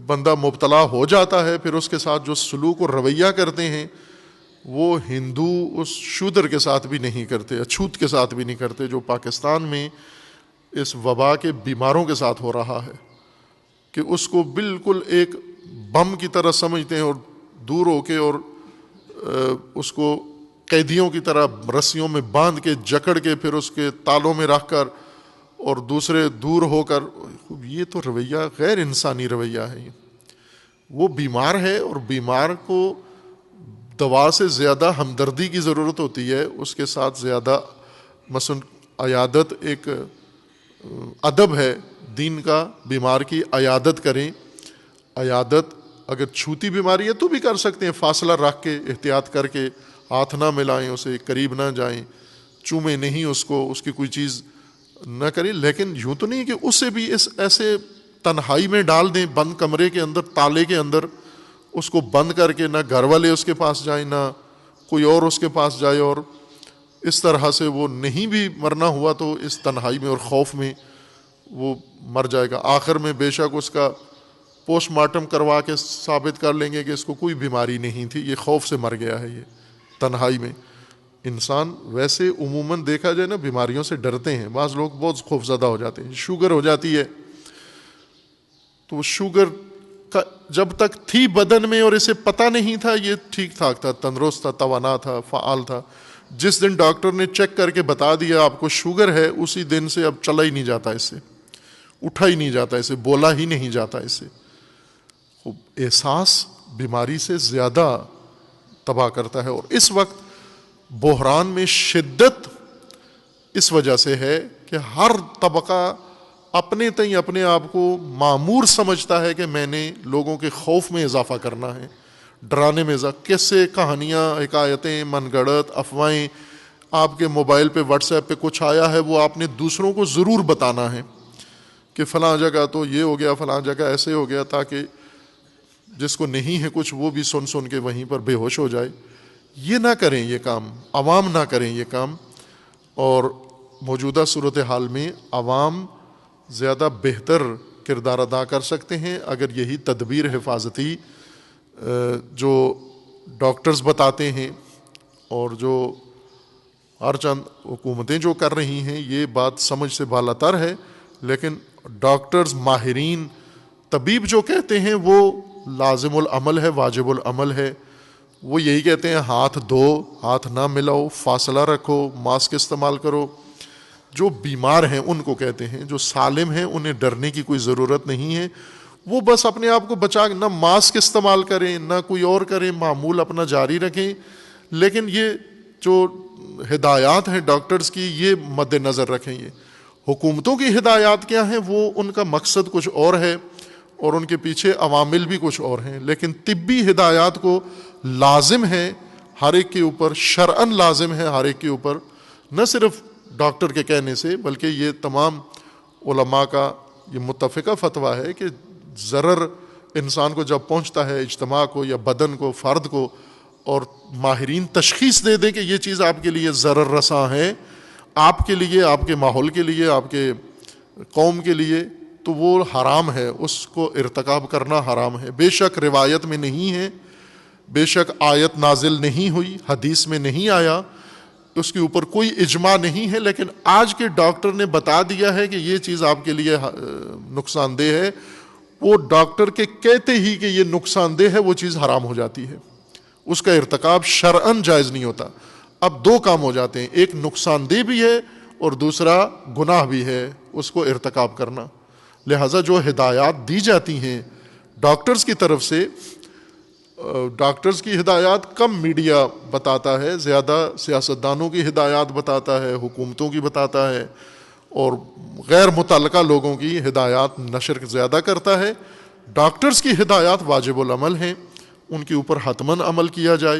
بندہ مبتلا ہو جاتا ہے پھر اس کے ساتھ جو سلوک اور رویہ کرتے ہیں وہ ہندو اس شودر کے ساتھ بھی نہیں کرتے، اچھوت کے ساتھ بھی نہیں کرتے، جو پاکستان میں اس وبا کے بیماروں کے ساتھ ہو رہا ہے، کہ اس کو بالکل ایک بم کی طرح سمجھتے ہیں اور دور ہو کے اور اس کو قیدیوں کی طرح رسیوں میں باندھ کے جکڑ کے پھر اس کے تالوں میں رکھ کر اور دوسرے دور ہو کر، یہ تو رویہ غیر انسانی رویہ ہے۔ وہ بیمار ہے اور بیمار کو دوا سے زیادہ ہمدردی کی ضرورت ہوتی ہے، اس کے ساتھ زیادہ مثلا عیادت ایک ادب ہے دین کا، بیمار کی عیادت کریں۔ عیادت اگر چھوٹی بیماری ہے تو بھی کر سکتے ہیں، فاصلہ رکھ کے، احتیاط کر کے، ہاتھ نہ ملائیں، اسے قریب نہ جائیں، چومیں نہیں اس کو، اس کی کوئی چیز نہ کریں۔ لیکن یوں تو نہیں کہ اسے بھی اس ایسے تنہائی میں ڈال دیں، بند کمرے کے اندر، تالے کے اندر اس کو بند کر کے، نہ گھر والے اس کے پاس جائیں، نہ کوئی اور اس کے پاس جائے، اور اس طرح سے وہ نہیں بھی مرنا ہوا تو اس تنہائی میں اور خوف میں وہ مر جائے گا۔ آخر میں بے شک اس کا پوسٹ مارٹم کروا کے ثابت کر لیں گے کہ اس کو کوئی بیماری نہیں تھی، یہ خوف سے مر گیا ہے۔ یہ تنہائی میں انسان ویسے عموماً دیکھا جائے نا بیماریوں سے ڈرتے ہیں، بعض لوگ بہت خوفزدہ ہو جاتے ہیں۔ شوگر ہو جاتی ہے تو وہ شوگر کا جب تک تھی بدن میں اور اسے پتہ نہیں تھا، یہ ٹھیک ٹھاک تھا، تندرست تھا، توانا تھا، فعال تھا۔ جس دن ڈاکٹر نے چیک کر کے بتا دیا آپ کو شوگر ہے، اسی دن سے اب چلا ہی نہیں جاتا، اس سے اٹھا ہی نہیں جاتا، اسے بولا ہی نہیں جاتا، اس سے احساس بیماری سے زیادہ تباہ کرتا ہے۔ اور اس وقت بحران میں شدت اس وجہ سے ہے کہ ہر طبقہ اپنے تئیں اپنے آپ کو معمور سمجھتا ہے کہ میں نے لوگوں کے خوف میں اضافہ کرنا ہے، ڈرانے میں اضافہ، قصے، کہانیاں، حکایتیں، من گھڑت افواہیں۔ آپ کے موبائل پہ واٹس ایپ پہ کچھ آیا ہے، وہ آپ نے دوسروں کو ضرور بتانا ہے کہ فلاں جگہ تو یہ ہو گیا، فلاں جگہ ایسے ہو گیا، تاکہ جس کو نہیں ہے کچھ وہ بھی سن سن کے وہیں پر بے ہوش ہو جائے۔ یہ نہ کریں، یہ کام عوام نہ کریں یہ کام۔ اور موجودہ صورتحال میں عوام زیادہ بہتر کردار ادا کر سکتے ہیں اگر یہی تدبیر حفاظتی جو ڈاکٹرز بتاتے ہیں اور جو ہر چند حکومتیں جو کر رہی ہیں، یہ بات سمجھ سے بالاتر ہے، لیکن ڈاکٹرز، ماہرین، طبیب جو کہتے ہیں وہ لازم العمل ہے، واجب العمل ہے۔ وہ یہی کہتے ہیں ہاتھ دھو، ہاتھ نہ ملاؤ، فاصلہ رکھو، ماسک استعمال کرو۔ جو بیمار ہیں ان کو کہتے ہیں، جو سالم ہیں انہیں ڈرنے کی کوئی ضرورت نہیں ہے، وہ بس اپنے آپ کو بچا، نہ ماسک استعمال کریں نہ کوئی اور کریں، معمول اپنا جاری رکھیں۔ لیکن یہ جو ہدایات ہیں ڈاکٹرز کی، یہ مد نظر رکھیں۔ یہ حکومتوں کی ہدایات کیا ہیں، وہ ان کا مقصد کچھ اور ہے اور ان کے پیچھے عوامل بھی کچھ اور ہیں، لیکن طبی ہدایات کو لازم ہے ہر ایک کے اوپر، شرعاً لازم ہے ہر ایک کے اوپر، نہ صرف ڈاکٹر کے کہنے سے، بلکہ یہ تمام علماء کا یہ متفقہ فتویٰ ہے کہ ضرر انسان کو جب پہنچتا ہے اجتماع کو یا بدن کو فرد کو اور ماہرین تشخیص دے دیں کہ یہ چیز آپ کے لیے ضرر رساں ہے، آپ کے لیے، آپ کے ماحول کے لیے، آپ کے قوم کے لیے، تو وہ حرام ہے، اس کو ارتکاب کرنا حرام ہے۔ بے شک روایت میں نہیں ہے، بے شک آیت نازل نہیں ہوئی، حدیث میں نہیں آیا، اس کے اوپر کوئی اجماع نہیں ہے، لیکن آج کے ڈاکٹر نے بتا دیا ہے کہ یہ چیز آپ کے لیے نقصان دہ ہے، وہ ڈاکٹر کے کہتے ہی کہ یہ نقصان دہ ہے وہ چیز حرام ہو جاتی ہے، اس کا ارتکاب شرعاً جائز نہیں ہوتا۔ اب دو کام ہو جاتے ہیں، ایک نقصان دہ بھی ہے اور دوسرا گناہ بھی ہے اس کو ارتکاب کرنا۔ لہٰذا جو ہدایات دی جاتی ہیں ڈاکٹرز کی طرف سے، ڈاکٹرز کی ہدایات کم میڈیا بتاتا ہے، زیادہ سیاستدانوں کی ہدایات بتاتا ہے، حکومتوں کی بتاتا ہے، اور غیر متعلقہ لوگوں کی ہدایات نشر زیادہ کرتا ہے۔ ڈاکٹرز کی ہدایات واجب العمل ہیں، ان کے اوپر حتماً عمل کیا جائے۔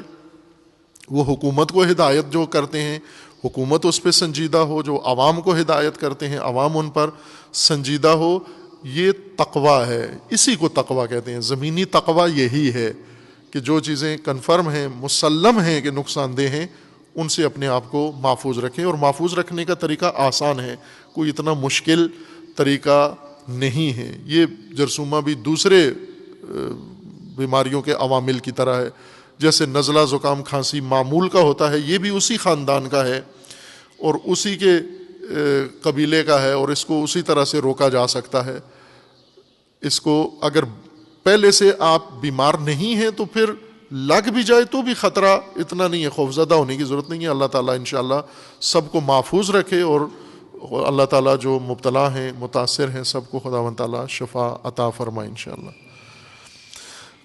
وہ حکومت کو ہدایت جو کرتے ہیں حکومت اس پہ سنجیدہ ہو، جو عوام کو ہدایت کرتے ہیں عوام ان پر سنجیدہ ہو۔ یہ تقویٰ ہے، اسی کو تقویٰ کہتے ہیں۔ زمینی تقویٰ یہی ہے کہ جو چیزیں کنفرم ہیں، مسلم ہیں کہ نقصان دہ ہیں، ان سے اپنے آپ کو محفوظ رکھیں، اور محفوظ رکھنے کا طریقہ آسان ہے، کوئی اتنا مشکل طریقہ نہیں ہے۔ یہ جرثومہ بھی دوسرے بیماریوں کے عوامل کی طرح ہے، جیسے نزلہ زکام کھانسی معمول کا ہوتا ہے، یہ بھی اسی خاندان کا ہے اور اسی کے قبیلے کا ہے، اور اس کو اسی طرح سے روکا جا سکتا ہے۔ اس کو اگر پہلے سے آپ بیمار نہیں ہیں تو پھر لگ بھی جائے تو بھی خطرہ اتنا نہیں ہے، خوفزدہ ہونے کی ضرورت نہیں ہے۔ اللہ تعالیٰ انشاءاللہ سب کو محفوظ رکھے، اور اللہ تعالیٰ جو مبتلا ہیں متاثر ہیں سب کو خداوند تعالیٰ شفا عطا فرمائے انشاءاللہ۔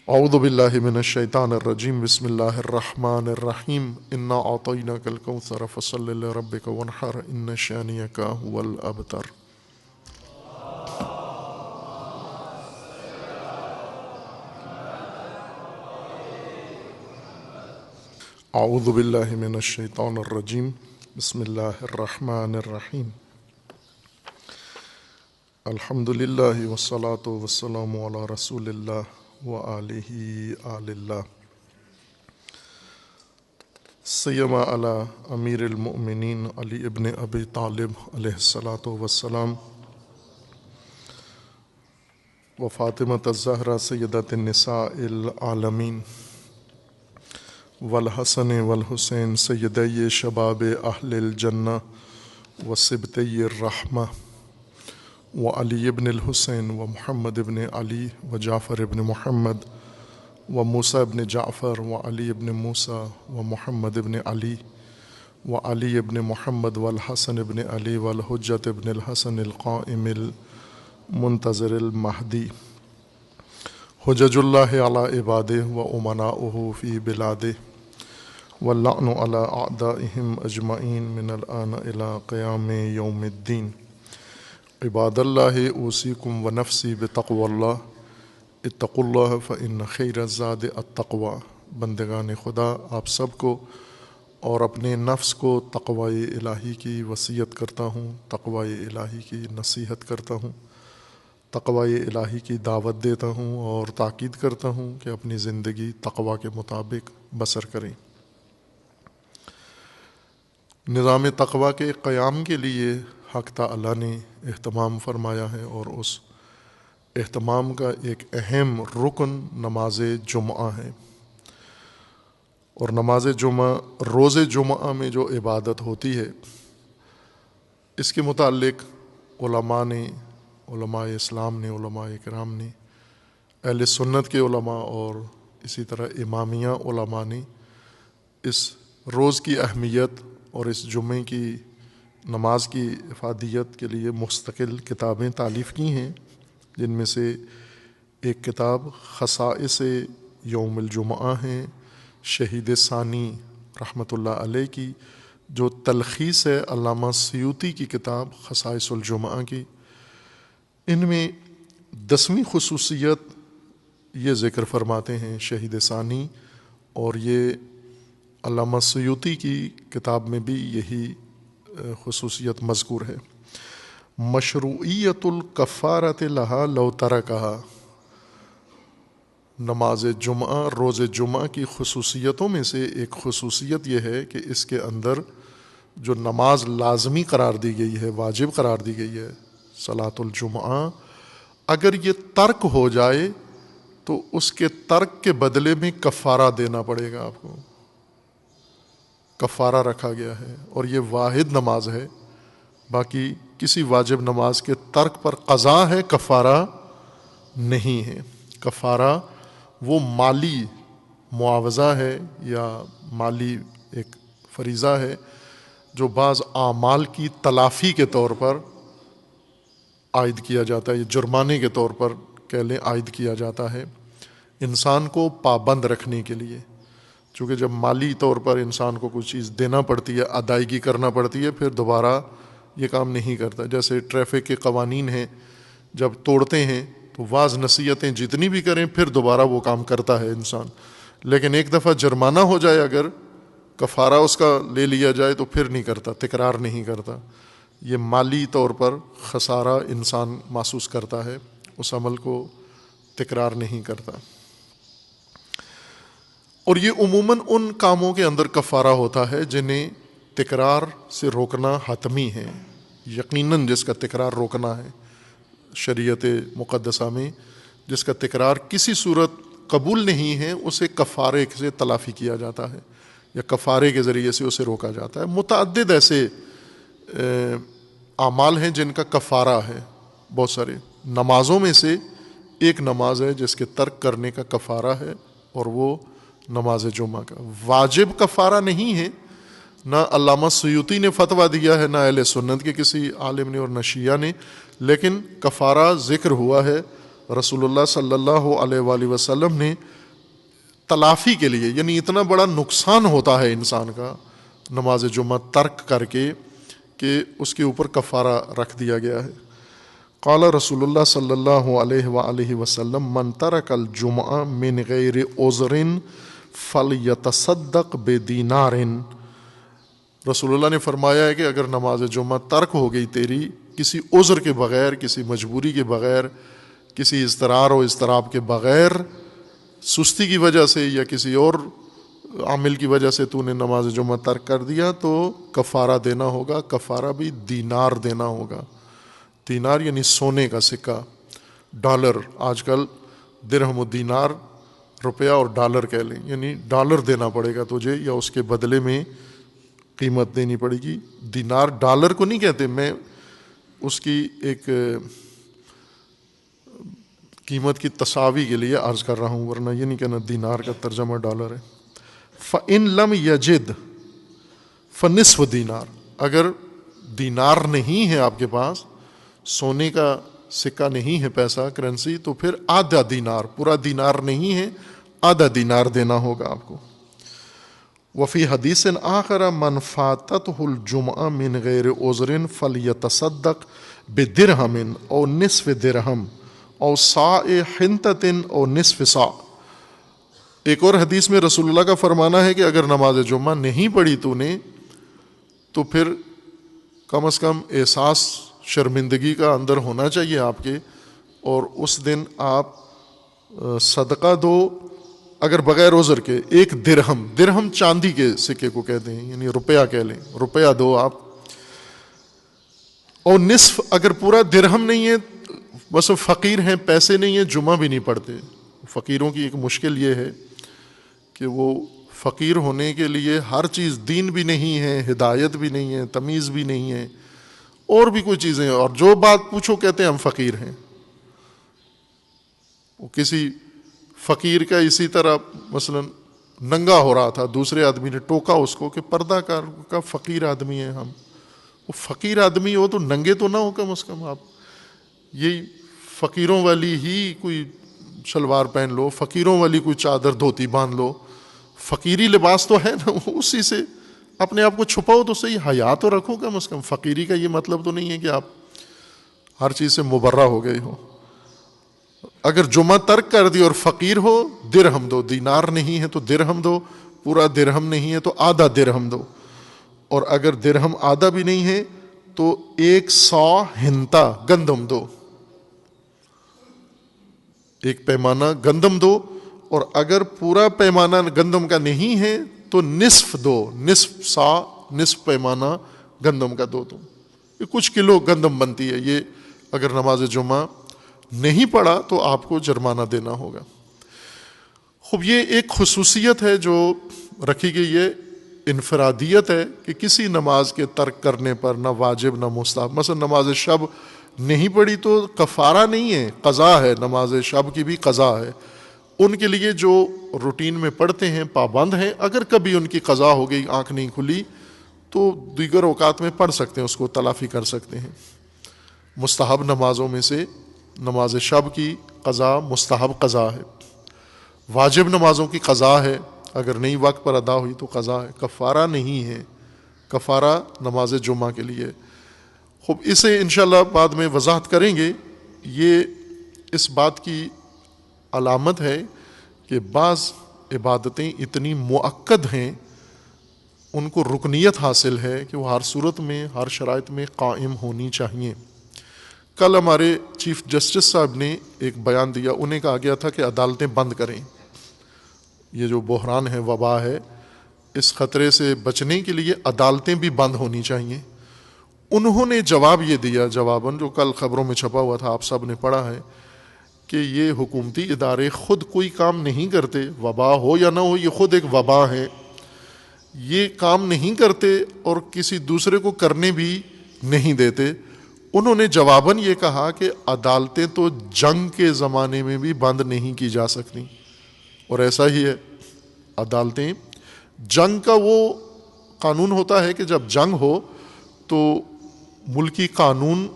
اعوذ باللہ من الشیطان الرجیم، بسم اللہ الرحمن الرحیم، انا اعطیناک الکوثر فصل لربک وانحر ان شانئک هو الابتر۔ اعوذ باللہ من الشیطان الرجیم، بسم اللہ الرحمن الرحیم، الحمد للہ والصلاة والسلام علی رسول اللہ وآلہ آل اللہ، سیما علی امیر المؤمنین علی ابن ابی طالب علیہ الصلاۃ والسلام، و فاطمۃ الزہرا سیدۃ النساء العالمین، والحسن والحسین سیدی شباب اہل الجنہ و صبطی الرحمہ، و علی ابن الحسین و محمد ابن علی و جعفر ابن محمد و موسیٰ ابن جعفر و علی ابن موسیٰ و محمد ابن علی و علی ابن محمد والحسن ابن علی والحجت ابن الحسن القائم المنتظر المہدی، حجج اللہ علی عبادہ و امناؤہ فی بلادہ، واللعن علی اعدائہم اجمعین من الآن الی قیام یوم الدین۔ عباد اللہ اوصیکم و نفسی بتقوی اللہ، اتقوا اللہ فإن خیر الزاد التقوی۔ بندگان خدا، آپ سب کو اور اپنے نفس کو تقوی الہی کی وصیت کرتا ہوں، تقوی الہی کی نصیحت کرتا ہوں، تقوی الہی کی دعوت دیتا ہوں اور تاکید کرتا ہوں کہ اپنی زندگی تقوی کے مطابق بسر کریں۔ نظام تقوی کے قیام کے لیے حق تعالیٰ نے اہتمام فرمایا ہے، اور اس اہتمام کا ایک اہم رکن نماز جمعہ ہے، اور نماز جمعہ روز جمعہ میں جو عبادت ہوتی ہے اس کے متعلق علماء اسلام نے، علماء کرام نے، اہل سنت کے علماء اور اسی طرح امامیہ علماء نے اس روز کی اہمیت اور اس جمعے کی نماز کی افادیت کے لیے مستقل کتابیں تالیف کی ہیں، جن میں سے ایک کتاب خصائص یوم الجمعہ ہیں، شہید ثانی رحمۃ اللہ علیہ کی، جو تلخیص ہے علامہ سیوطی کی کتاب خصائص الجمعہ کی۔ ان میں 10ویں خصوصیت یہ ذکر فرماتے ہیں شہید ثانی، اور یہ علامہ سیوطی کی کتاب میں بھی یہی خصوصیت مذکور ہے۔ مشروعیت الکفارۃ لہا لو ترکہا، نماز جمعہ روز جمعہ کی خصوصیتوں میں سے ایک خصوصیت یہ ہے کہ اس کے اندر جو نماز لازمی قرار دی گئی ہے، واجب قرار دی گئی ہے صلاۃ الجمعہ، اگر یہ ترک ہو جائے تو اس کے ترک کے بدلے میں کفارہ دینا پڑے گا آپ کو، کفارہ رکھا گیا ہے، اور یہ واحد نماز ہے، باقی کسی واجب نماز کے ترک پر قضا ہے، کفارہ نہیں ہے۔ کفارہ وہ مالی معاوضہ ہے یا مالی ایک فریضہ ہے جو بعض اعمال کی تلافی کے طور پر عائد کیا جاتا ہے، یہ جرمانے کے طور پر کہہ لیں عائد کیا جاتا ہے انسان کو پابند رکھنے کے لیے، چونکہ جب مالی طور پر انسان کو کوئی چیز دینا پڑتی ہے، ادائیگی کرنا پڑتی ہے، پھر دوبارہ یہ کام نہیں کرتا۔ جیسے ٹریفک کے قوانین ہیں، جب توڑتے ہیں تو واعظ نصیحتیں جتنی بھی کریں پھر دوبارہ وہ کام کرتا ہے انسان، لیکن ایک دفعہ جرمانہ ہو جائے، اگر کفارہ اس کا لے لیا جائے تو پھر نہیں کرتا، تکرار نہیں کرتا۔ یہ مالی طور پر خسارہ انسان محسوس کرتا ہے، اس عمل کو تکرار نہیں کرتا۔ اور یہ عموماً ان کاموں کے اندر کفارہ ہوتا ہے جنہیں تکرار سے روکنا حتمی ہے، یقیناً جس کا تکرار روکنا ہے شریعت مقدسہ میں، جس کا تکرار کسی صورت قبول نہیں ہے، اسے کفارے سے تلافی کیا جاتا ہے یا کفارے کے ذریعے سے اسے روکا جاتا ہے۔ متعدد ایسے اعمال ہیں جن کا کفارہ ہے، بہت سارے۔ نمازوں میں سے ایک نماز ہے جس کے ترک کرنے کا کفارہ ہے، اور وہ نماز جمعہ کا۔ واجب کفارہ نہیں ہے، نہ علامہ سیوطی نے فتویٰ دیا ہے، نہ اہل سنت کے کسی عالم نے، اور نہ شیعہ نے، لیکن کفارہ ذکر ہوا ہے۔ رسول اللہ صلی اللہ علیہ وآلہ وسلم نے تلافی کے لیے، یعنی اتنا بڑا نقصان ہوتا ہے انسان کا نماز جمعہ ترک کر کے کہ اس کے اوپر کفارہ رکھ دیا گیا ہے۔ قال رسول اللہ صلی اللہ علیہ وآلہ وسلم من ترک الجمعہ من غیر عذر فلیتصدق بدینار۔ رسول اللہ نے فرمایا ہے کہ اگر نماز جمعہ ترک ہو گئی تیری کسی عذر کے بغیر، کسی مجبوری کے بغیر، کسی اضطرار و اضطراب کے بغیر، سستی کی وجہ سے یا کسی اور عامل کی وجہ سے تو نے نماز جمعہ ترک کر دیا تو کفارہ دینا ہوگا۔ کفارہ بھی دینار دینا ہوگا۔ دینار یعنی سونے کا سکہ، ڈالر، آج کل درہم و دینار روپیہ اور ڈالر کہہ لیں، یعنی ڈالر دینا پڑے گا تجھے یا اس کے بدلے میں قیمت دینی پڑے گی۔ دینار ڈالر کو نہیں کہتے، میں اس کی ایک قیمت کی تساوی کے لیے عرض کر رہا ہوں، ورنہ یہ نہیں کہنا دینار کا ترجمہ ڈالر ہے۔ فَإِن لَمْ يَجِدْ فَنِصْفُ دینار، اگر دینار نہیں ہے آپ کے پاس، سونے کا سکہ نہیں ہے، پیسہ کرنسی، تو پھر آدھا دینار، پورا دینار نہیں ہے، آدھا دینار دینا ہوگا آپ کو۔ وفی حدیث آخر من فاتته الجمعہ من غیر عذر فلیتصدق بدرہم او نصف درہم او صاع حنطۃ او نصف صاع۔ ایک اور حدیث میں رسول اللہ کا فرمانا ہے کہ اگر نماز جمعہ نہیں پڑھی تو نے، تو پھر کم از کم احساس شرمندگی کا اندر ہونا چاہیے آپ کے، اور اس دن آپ صدقہ دو، اگر بغیر عذر کے، ایک درہم، درہم چاندی کے سکے کو کہتے ہیں، یعنی روپیہ کہہ لیں، روپیہ دو آپ، اور نصف، اگر پورا درہم نہیں ہے، بس فقیر ہیں، پیسے نہیں ہیں، جمعہ بھی نہیں پڑھتے۔ فقیروں کی ایک مشکل یہ ہے کہ وہ فقیر ہونے کے لیے ہر چیز، دین بھی نہیں ہے، ہدایت بھی نہیں ہے، تمیز بھی نہیں ہے، اور بھی کوئی چیزیں، اور جو بات پوچھو کہتے ہیں ہم فقیر ہیں۔ وہ کسی فقیر کا اسی طرح مثلا ننگا ہو رہا تھا، دوسرے آدمی نے ٹوکا اس کو کہ پردہ کار کا فقیر آدمی ہے ہم۔ وہ فقیر آدمی ہو تو ننگے تو نہ ہو کم از کم آپ، یہی فقیروں والی ہی کوئی شلوار پہن لو، فقیروں والی کوئی چادر دھوتی باندھ لو، فقیری لباس تو ہے نا، اسی سے اپنے آپ کو چھپاؤ تو صحیح، حیا تو رکھو کم از کم۔ فقیری کا یہ مطلب تو نہیں ہے کہ آپ ہر چیز سے مبرہ ہو گئے ہو۔ اگر جمعہ ترک کر دی اور فقیر ہو، درہم دو، دینار نہیں ہے تو درہم دو، پورا درہم نہیں ہے تو آدھا درہم دو، اور اگر درہم آدھا بھی نہیں ہے تو 100 ہنتا گندم دو، ایک پیمانہ گندم دو، اور اگر پورا پیمانہ گندم کا نہیں ہے تو نصف دو، نصف سا، نصف پیمانہ گندم کا دو تم، یہ کچھ کلو گندم بنتی ہے، یہ اگر نماز جمعہ نہیں پڑھا تو آپ کو جرمانہ دینا ہوگا۔ خوب یہ ایک خصوصیت ہے جو رکھی گئی ہے، انفرادیت ہے کہ کسی نماز کے ترک کرنے پر نہ واجب نہ مستحب، مثلا نماز شب نہیں پڑھی تو کفارہ نہیں ہے، قضا ہے، نماز شب کی بھی قضا ہے۔ ان کے لیے جو روٹین میں پڑھتے ہیں پابند ہیں، اگر کبھی ان کی قضا ہو گئی، آنکھ نہیں کھلی، تو دیگر اوقات میں پڑھ سکتے ہیں، اس کو تلافی کر سکتے ہیں۔ مستحب نمازوں میں سے نماز شب کی قضا مستحب قضا ہے، واجب نمازوں کی قضا ہے، اگر نہیں وقت پر ادا ہوئی تو قضا ہے، کفارہ نہیں ہے، کفارہ نماز جمعہ کے لیے۔ خوب اسے انشاءاللہ بعد میں وضاحت کریں گے۔ یہ اس بات کی علامت ہے کہ بعض عبادتیں اتنی مؤکد ہیں، ان کو رکنیت حاصل ہے کہ وہ ہر صورت میں، ہر شرائط میں قائم ہونی چاہیے۔ کل ہمارے چیف جسٹس صاحب نے ایک بیان دیا، انہیں کہا گیا تھا کہ عدالتیں بند کریں، یہ جو بحران ہے، وبا ہے، اس خطرے سے بچنے کے لیے عدالتیں بھی بند ہونی چاہیے۔ انہوں نے جواب یہ دیا، جواباً جو کل خبروں میں چھپا ہوا تھا، آپ سب نے پڑھا ہے، کہ یہ حکومتی ادارے خود کوئی کام نہیں کرتے، وبا ہو یا نہ ہو، یہ خود ایک وبا ہے، یہ کام نہیں کرتے اور کسی دوسرے کو کرنے بھی نہیں دیتے۔ انہوں نے جواباً یہ کہا کہ عدالتیں تو جنگ کے زمانے میں بھی بند نہیں کی جا سکتی، اور ایسا ہی ہے۔ عدالتیں، جنگ کا وہ قانون ہوتا ہے کہ جب جنگ ہو تو ملکی قانون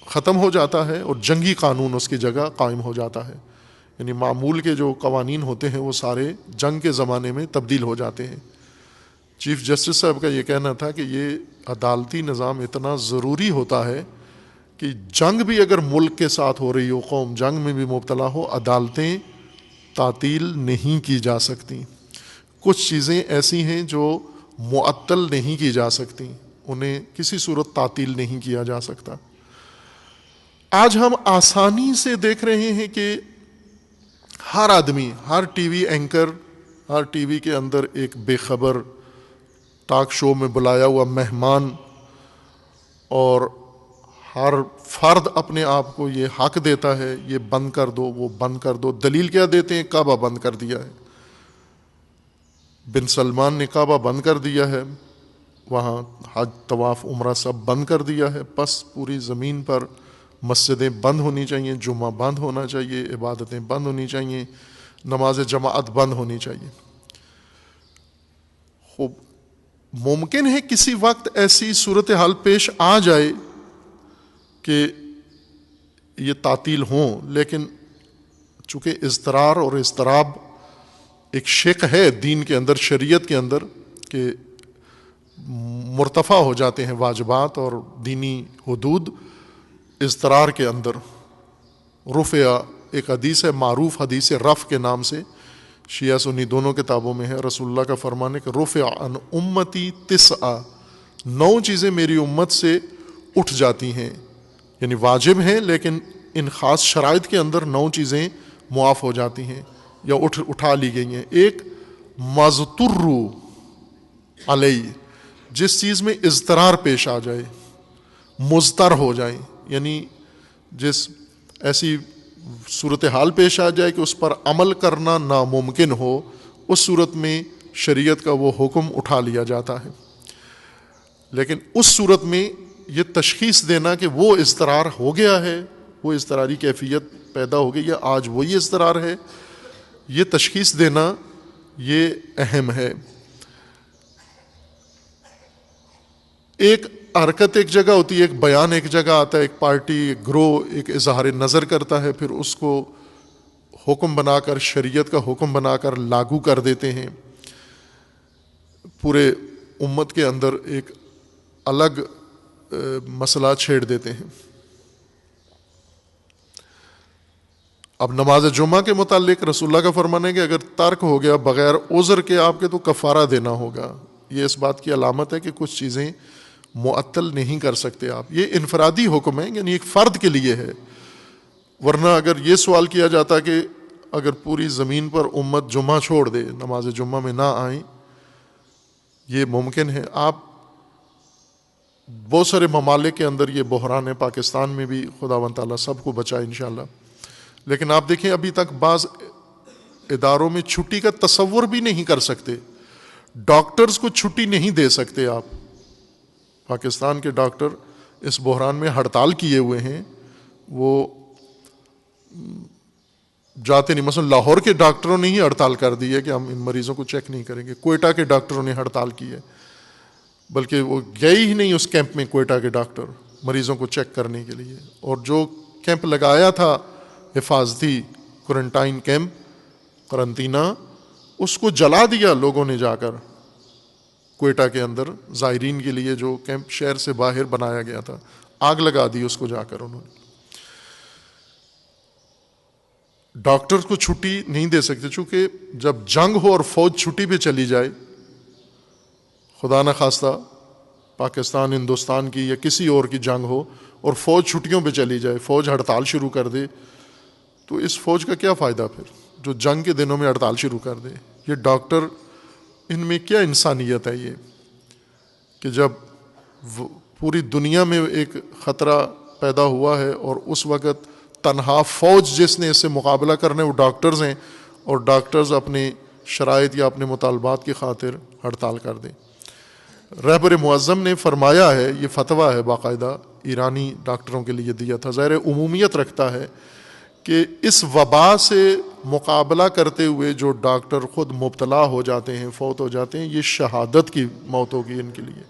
ختم ہو جاتا ہے اور جنگی قانون اس کی جگہ قائم ہو جاتا ہے، یعنی معمول کے جو قوانین ہوتے ہیں وہ سارے جنگ کے زمانے میں تبدیل ہو جاتے ہیں۔ چیف جسٹس صاحب کا یہ کہنا تھا کہ یہ عدالتی نظام اتنا ضروری ہوتا ہے کہ جنگ بھی اگر ملک کے ساتھ ہو رہی ہو، قوم جنگ میں بھی مبتلا ہو، عدالتیں تعطیل نہیں کی جا سکتی۔ کچھ چیزیں ایسی ہیں جو معطل نہیں کی جا سکتی، انہیں کسی صورت تعطیل نہیں کیا جا سکتا۔ آج ہم آسانی سے دیکھ رہے ہیں کہ ہر آدمی، ہر ٹی وی اینکر، ہر ٹی وی کے اندر ایک بے خبر ٹاک شو میں بلایا ہوا مہمان، اور ہر فرد اپنے آپ کو یہ حق دیتا ہے یہ بند کر دو، وہ بند کر دو۔ دلیل کیا دیتے ہیں؟ کعبہ بند کر دیا ہے، بن سلمان نے کعبہ بند کر دیا ہے، وہاں حج، طواف، عمرہ سب بند کر دیا ہے، بس پوری زمین پر مسجدیں بند ہونی چاہیے، جمعہ بند ہونا چاہیے، عبادتیں بند ہونی چاہیے، نماز جماعت بند ہونی چاہیے۔ خوب ممکن ہے کسی وقت ایسی صورتحال پیش آ جائے کہ یہ تعطیل ہوں، لیکن چونکہ اضطرار اور اضطراب ایک شق ہے دین کے اندر، شریعت کے اندر، کہ مرتفع ہو جاتے ہیں واجبات اور دینی حدود اضطرار کے اندر۔ رفع، ایک حدیث ہے معروف حدیث رفع کے نام سے، شیعہ سنی دونوں کتابوں میں ہے، رسول اللہ کا فرمان ہے کہ رفع عن امتی 9 چیزیں میری امت سے اٹھ جاتی ہیں، یعنی واجب ہیں لیکن ان خاص شرائط کے اندر 9 چیزیں معاف ہو جاتی ہیں یا اٹھا لی گئی ہیں۔ ایک، مضطر علیہ، جس چیز میں اضطرار پیش آ جائے، مضطر ہو جائیں، یعنی جس ایسی صورتحال پیش آ جائے کہ اس پر عمل کرنا ناممکن ہو، اس صورت میں شریعت کا وہ حکم اٹھا لیا جاتا ہے۔ لیکن اس صورت میں یہ تشخیص دینا کہ وہ اضطرار ہو گیا ہے، وہ اضطراری کیفیت پیدا ہو گئی ہے، آج وہی اضطرار ہے، یہ تشخیص دینا یہ اہم ہے۔ ایک حرکت ایک جگہ ہوتی ہے، ایک بیان ایک جگہ آتا ہے، ایک پارٹی، ایک گروہ ایک اظہار نظر کرتا ہے، پھر اس کو حکم بنا کر، شریعت کا حکم بنا کر لاگو کر دیتے ہیں، پورے امت کے اندر ایک الگ مسئلہ چھیڑ دیتے ہیں۔ اب نماز جمعہ کے متعلق رسول اللہ کا فرمان ہے کہ اگر ترک ہو گیا بغیر عذر کے آپ کے تو کفارہ دینا ہوگا۔ یہ اس بات کی علامت ہے کہ کچھ چیزیں معطل نہیں کر سکتے آپ. یہ انفرادی حکم ہے، یعنی ایک فرد کے لیے ہے. ورنہ اگر یہ سوال کیا جاتا کہ اگر پوری زمین پر امت جمعہ چھوڑ دے، نماز جمعہ میں نہ آئیں، یہ ممکن ہے. آپ بہت سارے ممالک کے اندر یہ بحران ہے، پاکستان میں بھی خداوند تعالیٰ سب کو بچائے انشاءاللہ. لیکن آپ دیکھیں ابھی تک بعض اداروں میں چھٹی کا تصور بھی نہیں کر سکتے. ڈاکٹرز کو چھٹی نہیں دے سکتے آپ. پاکستان کے ڈاکٹر اس بحران میں ہڑتال کیے ہوئے ہیں، وہ جاتے نہیں. مثلا لاہور کے ڈاکٹروں نے ہی ہڑتال کر دی ہے کہ ہم ان مریضوں کو چیک نہیں کریں گے. کوئٹہ کے ڈاکٹروں نے ہڑتال کی ہے، بلکہ وہ گئے ہی نہیں اس کیمپ میں کوئٹہ کے ڈاکٹر مریضوں کو چیک کرنے کے لیے. اور جو کیمپ لگایا تھا حفاظتی کوارنٹائن کیمپ، قرنطینہ، اس کو جلا دیا لوگوں نے جا کر کوئٹہ کے اندر. زائرین کے لیے جو کیمپ شہر سے باہر بنایا گیا تھا، آگ لگا دی اس کو جا کر انہوں نے. ڈاکٹر کو چھٹی نہیں دے سکتے، چونکہ جب جنگ ہو اور فوج چھٹی پہ چلی جائے، خدا نہ خواستہ پاکستان ہندوستان کی یا کسی اور کی جنگ ہو اور فوج چھٹیوں پہ چلی جائے، فوج ہڑتال شروع کر دے، تو اس فوج کا کیا فائدہ پھر جو جنگ کے دنوں میں ہڑتال شروع کر دے. یہ ڈاکٹر، ان میں کیا انسانیت ہے یہ کہ جب پوری دنیا میں ایک خطرہ پیدا ہوا ہے اور اس وقت تنہا فوج جس نے اس سے مقابلہ کرنا ہے وہ ڈاکٹرز ہیں، اور ڈاکٹرز اپنے شرائط یا اپنے مطالبات کی خاطر ہڑتال کر دیں. رہبر معظم نے فرمایا ہے، یہ فتویٰ ہے باقاعدہ ایرانی ڈاکٹروں کے لیے دیا تھا، ظاہر عمومیت رکھتا ہے کہ اس وبا سے مقابلہ کرتے ہوئے جو ڈاکٹر خود مبتلا ہو جاتے ہیں، فوت ہو جاتے ہیں، یہ شہادت کی موت ہوگی ان کے لیے.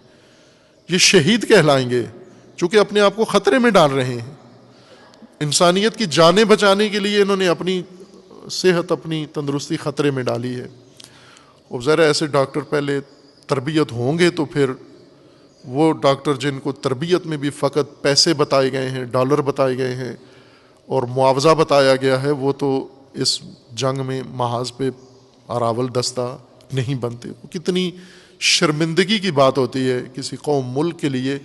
یہ شہید کہلائیں گے چونکہ اپنے آپ کو خطرے میں ڈال رہے ہیں. انسانیت کی جانیں بچانے کے لیے انہوں نے اپنی صحت، اپنی تندرستی خطرے میں ڈالی ہے. اور ذرا ایسے ڈاکٹر پہلے تربیت ہوں گے تو پھر وہ ڈاکٹر جن کو تربیت میں بھی فقط پیسے بتائے گئے ہیں، ڈالر بتائے گئے ہیں اور معاوضہ بتایا گیا ہے، وہ تو اس جنگ میں محاذ پہ اراول دستہ نہیں بنتے. کتنی شرمندگی کی بات ہوتی ہے کسی قوم ملک کے لیے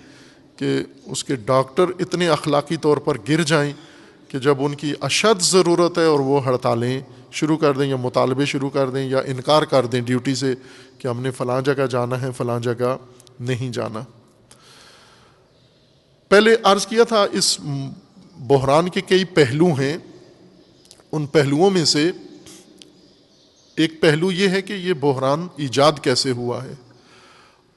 کہ اس کے ڈاکٹر اتنے اخلاقی طور پر گر جائیں کہ جب ان کی اشد ضرورت ہے اور وہ ہڑتالیں شروع کر دیں یا مطالبے شروع کر دیں یا انکار کر دیں ڈیوٹی سے کہ ہم نے فلاں جگہ جانا ہے، فلاں جگہ نہیں جانا. پہلے عرض کیا تھا اس بحران کے کئی پہلو ہیں. ان پہلوؤں میں سے ایک پہلو یہ ہے کہ یہ بحران ایجاد کیسے ہوا ہے.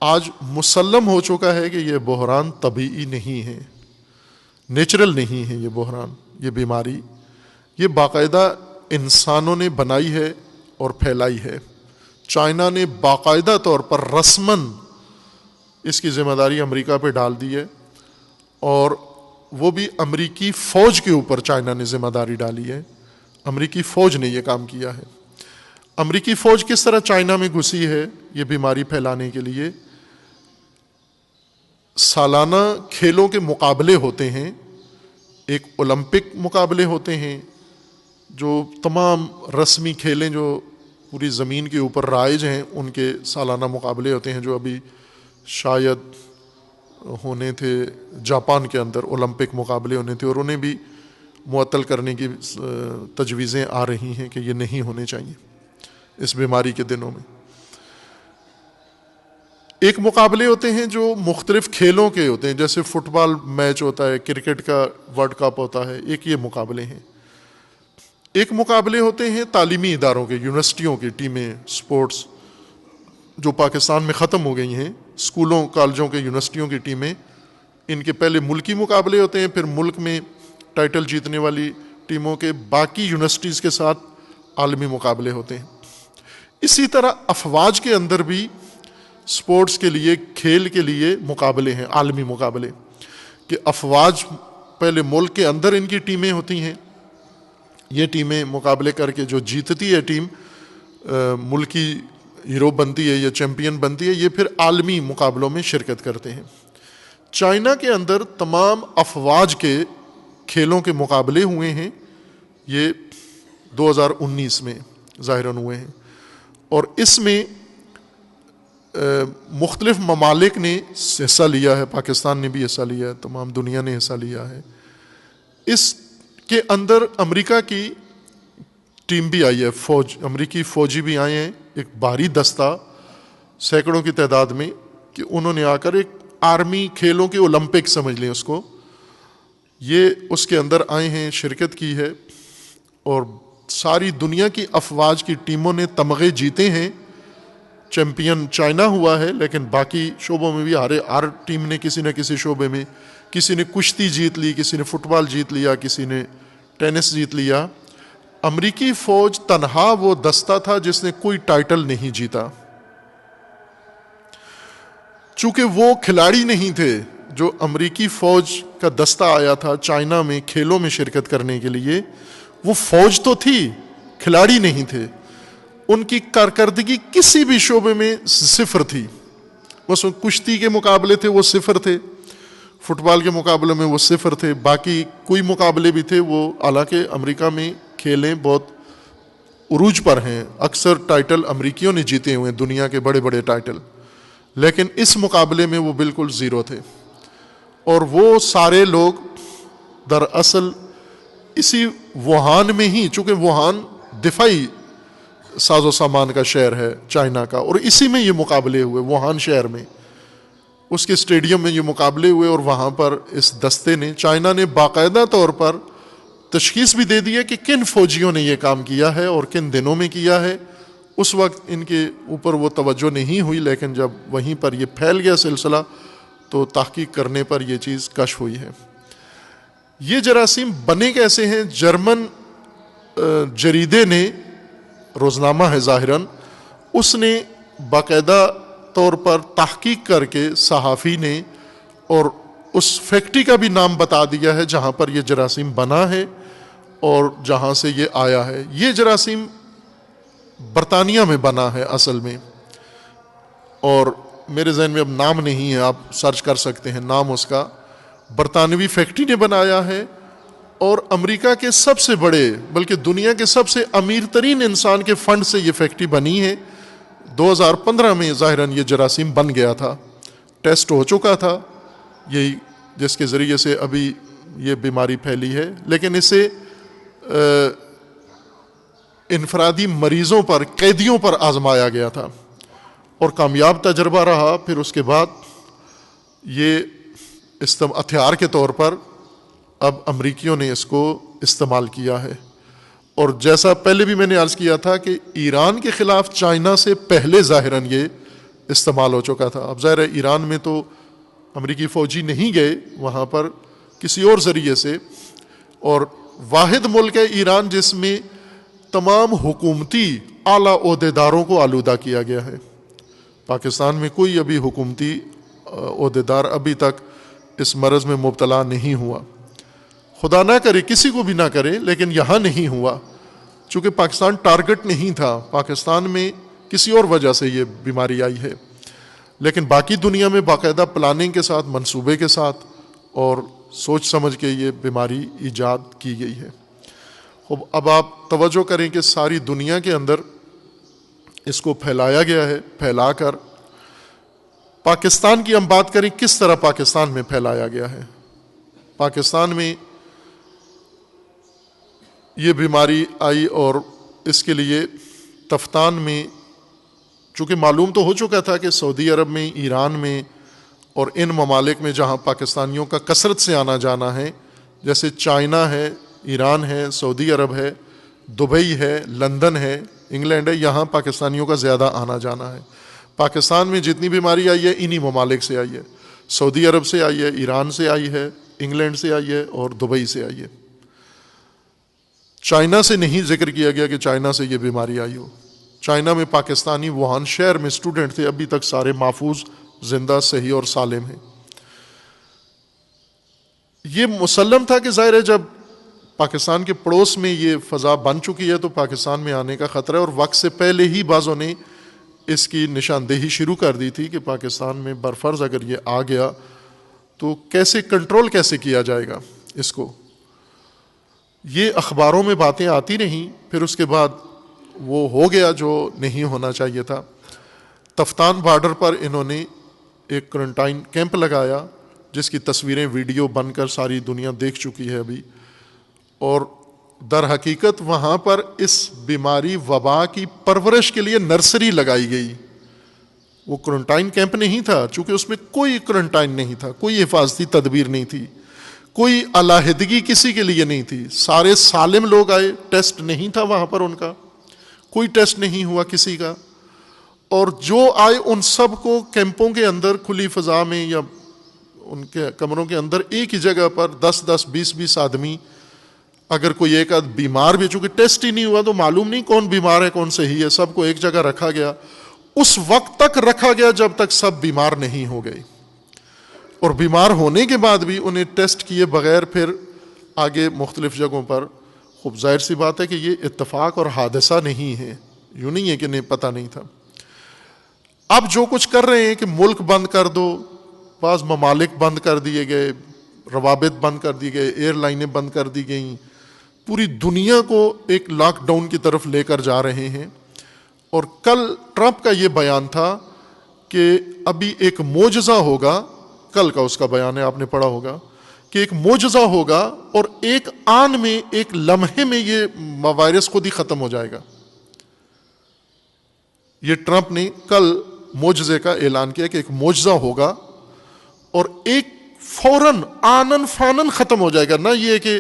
آج مسلم ہو چکا ہے کہ یہ بحران طبیعی نہیں ہے، نیچرل نہیں ہے. یہ بحران، یہ بیماری، یہ باقاعدہ انسانوں نے بنائی ہے اور پھیلائی ہے. چائنا نے باقاعدہ طور پر رسماً اس کی ذمہ داری امریکہ پہ ڈال دی ہے، اور وہ بھی امریکی فوج کے اوپر چائنا نے ذمہ داری ڈالی ہے. امریکی فوج نے یہ کام کیا ہے. امریکی فوج کس طرح چائنا میں گھسی ہے یہ بیماری پھیلانے کے لیے؟ سالانہ کھیلوں کے مقابلے ہوتے ہیں، ایک اولمپک مقابلے ہوتے ہیں، جو تمام رسمی کھیلیں جو پوری زمین کے اوپر رائج ہیں ان کے سالانہ مقابلے ہوتے ہیں، جو ابھی شاید ہونے تھے جاپان کے اندر، اولمپک مقابلے ہونے تھے، اور انہیں بھی معطل کرنے کی تجویزیں آ رہی ہیں کہ یہ نہیں ہونے چاہیے اس بیماری کے دنوں میں. ایک مقابلے ہوتے ہیں جو مختلف کھیلوں کے ہوتے ہیں، جیسے فٹ بال میچ ہوتا ہے، کرکٹ کا ورلڈ کپ ہوتا ہے، ایک یہ مقابلے ہیں. ایک مقابلے ہوتے ہیں تعلیمی اداروں کے، یونیورسٹیوں کی ٹیمیں، سپورٹس جو پاکستان میں ختم ہو گئی ہیں، اسکولوں، کالجوں کے، یونیورسٹیوں کی ٹیمیں. ان کے پہلے ملکی مقابلے ہوتے ہیں، پھر ملک میں ٹائٹل جیتنے والی ٹیموں کے باقی یونیورسٹیز کے ساتھ عالمی مقابلے ہوتے ہیں. اسی طرح افواج کے اندر بھی سپورٹس کے لیے، کھیل کے لیے مقابلے ہیں، عالمی مقابلے، کہ افواج پہلے ملک کے اندر ان کی ٹیمیں ہوتی ہیں، یہ ٹیمیں مقابلے کر کے جو جیتتی ہے ٹیم ملکی ہیرو بنتی ہے یا چیمپئن بنتی ہے، یہ پھر عالمی مقابلوں میں شرکت کرتے ہیں. چائنا کے اندر تمام افواج کے کھیلوں کے مقابلے ہوئے ہیں، یہ 2019 میں ظاہراً ہوئے ہیں، اور اس میں مختلف ممالک نے حصہ لیا ہے، پاکستان نے بھی حصہ لیا ہے، تمام دنیا نے حصہ لیا ہے. اس کے اندر امریکہ کی ٹیم بھی آئی ہے، امریکی فوجی بھی آئے ہیں، ایک بھاری دستہ سینکڑوں کی تعداد میں، کہ انہوں نے آ کر ایک آرمی کھیلوں کے اولمپک سمجھ لیں اس کو، یہ اس کے اندر آئے ہیں، شرکت کی ہے، اور ساری دنیا کی افواج کی ٹیموں نے تمغے جیتے ہیں. چیمپئن چائنا ہوا ہے، لیکن باقی شعبوں میں بھی ہر ٹیم نے کسی نہ کسی شعبے میں، کسی نے کشتی جیت لی، کسی نے فٹ بال جیت لیا، کسی نے ٹینس جیت لیا. امریکی فوج تنہا وہ دستہ تھا جس نے کوئی ٹائٹل نہیں جیتا، چونکہ وہ کھلاڑی نہیں تھے. جو امریکی فوج کا دستہ آیا تھا چائنا میں کھیلوں میں شرکت کرنے کے لیے، وہ فوج تو تھی، کھلاڑی نہیں تھے. ان کی کارکردگی کسی بھی شعبے میں صفر تھی. بس کشتی کے مقابلے تھے وہ صفر تھے، فٹ بال کے مقابلے میں وہ صفر تھے، باقی کوئی مقابلے بھی تھے وہ، حالانکہ امریکہ میں کھیلیں بہت عروج پر ہیں، اکثر ٹائٹل امریکیوں نے جیتے ہوئے ہیں، دنیا کے بڑے بڑے ٹائٹل، لیکن اس مقابلے میں وہ بالکل زیرو تھے. اور وہ سارے لوگ دراصل اسی ووہان میں ہی، چونکہ ووہان دفاعی ساز و سامان کا شہر ہے چائنا کا، اور اسی میں یہ مقابلے ہوئے، ووہان شہر میں، اس کے اسٹیڈیم میں یہ مقابلے ہوئے. اور وہاں پر اس دستے نے، چائنا نے باقاعدہ طور پر تشخیص بھی دے دی ہے کہ کن فوجیوں نے یہ کام کیا ہے اور کن دنوں میں کیا ہے. اس وقت ان کے اوپر وہ توجہ نہیں ہوئی، لیکن جب وہیں پر یہ پھیل گیا سلسلہ تو تحقیق کرنے پر یہ چیز کشف ہوئی ہے. یہ جراثیم بنے کیسے ہیں؟ جرمن جریدے نے، روزنامہ ہے ظاہراً، اس نے باقاعدہ طور پر تحقیق کر کے صحافی نے، اور اس فیکٹری کا بھی نام بتا دیا ہے جہاں پر یہ جراثیم بنا ہے اور جہاں سے یہ آیا ہے. یہ جراثیم برطانیہ میں بنا ہے اصل میں، اور میرے ذہن میں اب نام نہیں ہے، آپ سرچ کر سکتے ہیں نام اس کا. برطانوی فیکٹری نے بنایا ہے، اور امریکہ کے سب سے بڑے، بلکہ دنیا کے سب سے امیر ترین انسان کے فنڈ سے یہ فیکٹری بنی ہے. 2015 میں ظاہراً یہ جراثیم بن گیا تھا، ٹیسٹ ہو چکا تھا یہی، جس کے ذریعے سے ابھی یہ بیماری پھیلی ہے. لیکن اسے انفرادی مریضوں پر، قیدیوں پر آزمایا گیا تھا اور کامیاب تجربہ رہا. پھر اس کے بعد یہ ہتھیار کے طور پر اب امریکیوں نے اس کو استعمال کیا ہے. اور جیسا پہلے بھی میں نے عرض کیا تھا کہ ایران کے خلاف چائنا سے پہلے ظاہراً یہ استعمال ہو چکا تھا. اب ظاہر ہے ایران میں تو امریکی فوجی نہیں گئے، وہاں پر کسی اور ذریعے سے، اور واحد ملک ہے ایران جس میں تمام حکومتی اعلیٰ عہدیداروں کو آلودہ کیا گیا ہے. پاکستان میں کوئی ابھی حکومتی عہدیدار ابھی تک اس مرض میں مبتلا نہیں ہوا، خدا نہ کرے کسی کو بھی نہ کرے، لیکن یہاں نہیں ہوا چونکہ پاکستان ٹارگٹ نہیں تھا. پاکستان میں کسی اور وجہ سے یہ بیماری آئی ہے، لیکن باقی دنیا میں باقاعدہ پلاننگ کے ساتھ، منصوبے کے ساتھ اور سوچ سمجھ کے یہ بیماری ایجاد کی گئی ہے. اب آپ توجہ کریں کہ ساری دنیا کے اندر اس کو پھیلایا گیا ہے. پھیلا کر پاکستان کی ہم بات کریں، کس طرح پاکستان میں پھیلایا گیا ہے. پاکستان میں یہ بیماری آئی، اور اس کے لیے تفتان میں، چونکہ معلوم تو ہو چکا تھا کہ سعودی عرب میں، ایران میں اور ان ممالک میں جہاں پاکستانیوں کا کثرت سے آنا جانا ہے، جیسے چائنا ہے، ایران ہے، سعودی عرب ہے، دبئی ہے، لندن ہے، انگلینڈ ہے، یہاں پاکستانیوں کا زیادہ آنا جانا ہے. پاکستان میں جتنی بیماری آئی ہے انہی ممالک سے آئی ہے، سعودی عرب سے آئی ہے، ایران سے آئی ہے، انگلینڈ سے آئی ہے اور دبئی سے آئی ہے. چائنا سے نہیں ذکر کیا گیا کہ چائنا سے یہ بیماری آئی ہو. چائنا میں پاکستانی ووہان شہر میں اسٹوڈنٹ تھے، ابھی تک سارے محفوظ، زندہ، صحیح اور سالم ہیں. یہ مسلم تھا کہ ظاہر ہے جب پاکستان کے پڑوس میں یہ فضا بن چکی ہے تو پاکستان میں آنے کا خطرہ ہے، اور وقت سے پہلے ہی بعضوں نے اس کی نشاندہی شروع کر دی تھی کہ پاکستان میں برفرض اگر یہ آ گیا تو کیسے کنٹرول کیسے کیا جائے گا اس کو. یہ اخباروں میں باتیں آتی رہیں، پھر اس کے بعد وہ ہو گیا جو نہیں ہونا چاہیے تھا. تفتان بارڈر پر انہوں نے ایک کرنٹائن کیمپ لگایا جس کی تصویریں ویڈیو بن کر ساری دنیا دیکھ چکی ہے ابھی، اور در حقیقت وہاں پر اس بیماری وبا کی پرورش کے لیے نرسری لگائی گئی. وہ کرنٹائن کیمپ نہیں تھا، چونکہ اس میں کوئی کرنٹائن نہیں تھا، کوئی حفاظتی تدبیر نہیں تھی، کوئی علیحدگی کسی کے لیے نہیں تھی، سارے سالم لوگ آئے، ٹیسٹ نہیں تھا وہاں پر، ان کا کوئی ٹیسٹ نہیں ہوا کسی کا، اور جو آئے ان سب کو کیمپوں کے اندر کھلی فضا میں یا ان کے کمروں کے اندر ایک ہی جگہ پر 10-10 20-20 آدمی، اگر کوئی ایک آدھ بیمار بھی، چونکہ ٹیسٹ ہی نہیں ہوا تو معلوم نہیں کون بیمار ہے کون صحیح ہے، سب کو ایک جگہ رکھا گیا، اس وقت تک رکھا گیا جب تک سب بیمار نہیں ہو گئے، اور بیمار ہونے کے بعد بھی انہیں ٹیسٹ کیے بغیر پھر آگے مختلف جگہوں پر. خوب ظاہر سی بات ہے کہ یہ اتفاق اور حادثہ نہیں ہے، یوں نہیں ہے کہ نہیں پتہ نہیں تھا. اب جو کچھ کر رہے ہیں کہ ملک بند کر دو، بعض ممالک بند کر دیے گئے، روابط بند کر دیے گئے، ایئر لائنیں بند کر دی گئیں، پوری دنیا کو ایک لاک ڈاؤن کی طرف لے کر جا رہے ہیں. اور کل ٹرمپ کا یہ بیان تھا کہ ابھی ایک معجزہ ہوگا، کل کا اس کا بیان ہے، آپ نے پڑھا ہوگا کہ ایک معجزہ ہوگا اور ایک آن میں، ایک لمحے میں یہ وائرس خود ہی ختم ہو جائے گا. یہ ٹرمپ نے کل معجزے کا اعلان کیا کہ ایک معجزہ ہوگا اور ایک فوراً آنن فانن ختم ہو جائے گا. نہ یہ کہ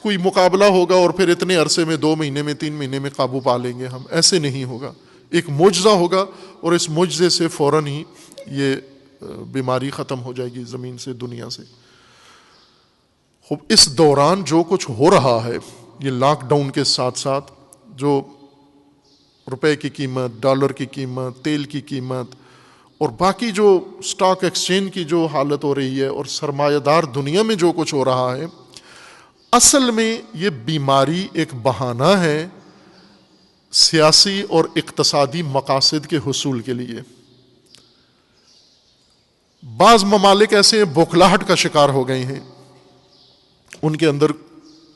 کوئی مقابلہ ہوگا اور پھر اتنے عرصے میں 2 مہینے میں 3 مہینے میں قابو پا لیں گے ہم، ایسے نہیں ہوگا. ایک معجزہ ہوگا اور اس معجزے سے فوراً ہی یہ بیماری ختم ہو جائے گی زمین سے، دنیا سے. خوب اس دوران جو کچھ ہو رہا ہے، یہ لاک ڈاؤن کے ساتھ ساتھ جو روپے کی قیمت، ڈالر کی قیمت، تیل کی قیمت اور باقی جو سٹاک ایکسچینج کی جو حالت ہو رہی ہے اور سرمایہ دار دنیا میں جو کچھ ہو رہا ہے، اصل میں یہ بیماری ایک بہانہ ہے سیاسی اور اقتصادی مقاصد کے حصول کے لیے. بعض ممالک ایسے بوکھلاہٹ کا شکار ہو گئے ہیں، ان کے اندر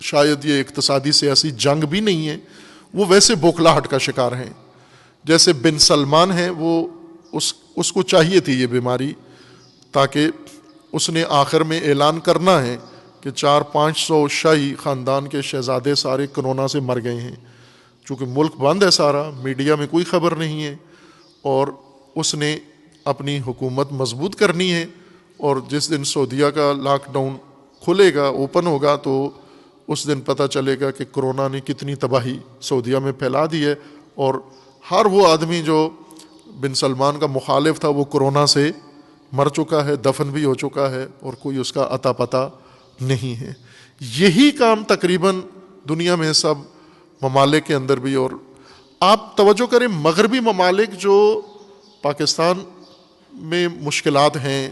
شاید یہ اقتصادی سیاسی جنگ بھی نہیں ہے، وہ ویسے بوکھلاہٹ کا شکار ہیں. جیسے بن سلمان ہیں، وہ اس کو چاہیے تھی یہ بیماری، تاکہ اس نے آخر میں اعلان کرنا ہے کہ 400-500 شاہی خاندان کے شہزادے سارے کرونا سے مر گئے ہیں. چونکہ ملک بند ہے سارا، میڈیا میں کوئی خبر نہیں ہے، اور اس نے اپنی حکومت مضبوط کرنی ہے. اور جس دن سعودیہ کا لاک ڈاؤن کھلے گا، اوپن ہوگا، تو اس دن پتہ چلے گا کہ کرونا نے کتنی تباہی سعودیہ میں پھیلا دی ہے. اور ہر وہ آدمی جو بن سلمان کا مخالف تھا وہ کرونا سے مر چکا ہے، دفن بھی ہو چکا ہے، اور کوئی اس کا اتا پتہ نہیں ہے. یہی کام تقریباً دنیا میں سب ممالک کے اندر بھی. اور آپ توجہ کریں، مغربی ممالک جو پاکستان میں مشکلات ہیں،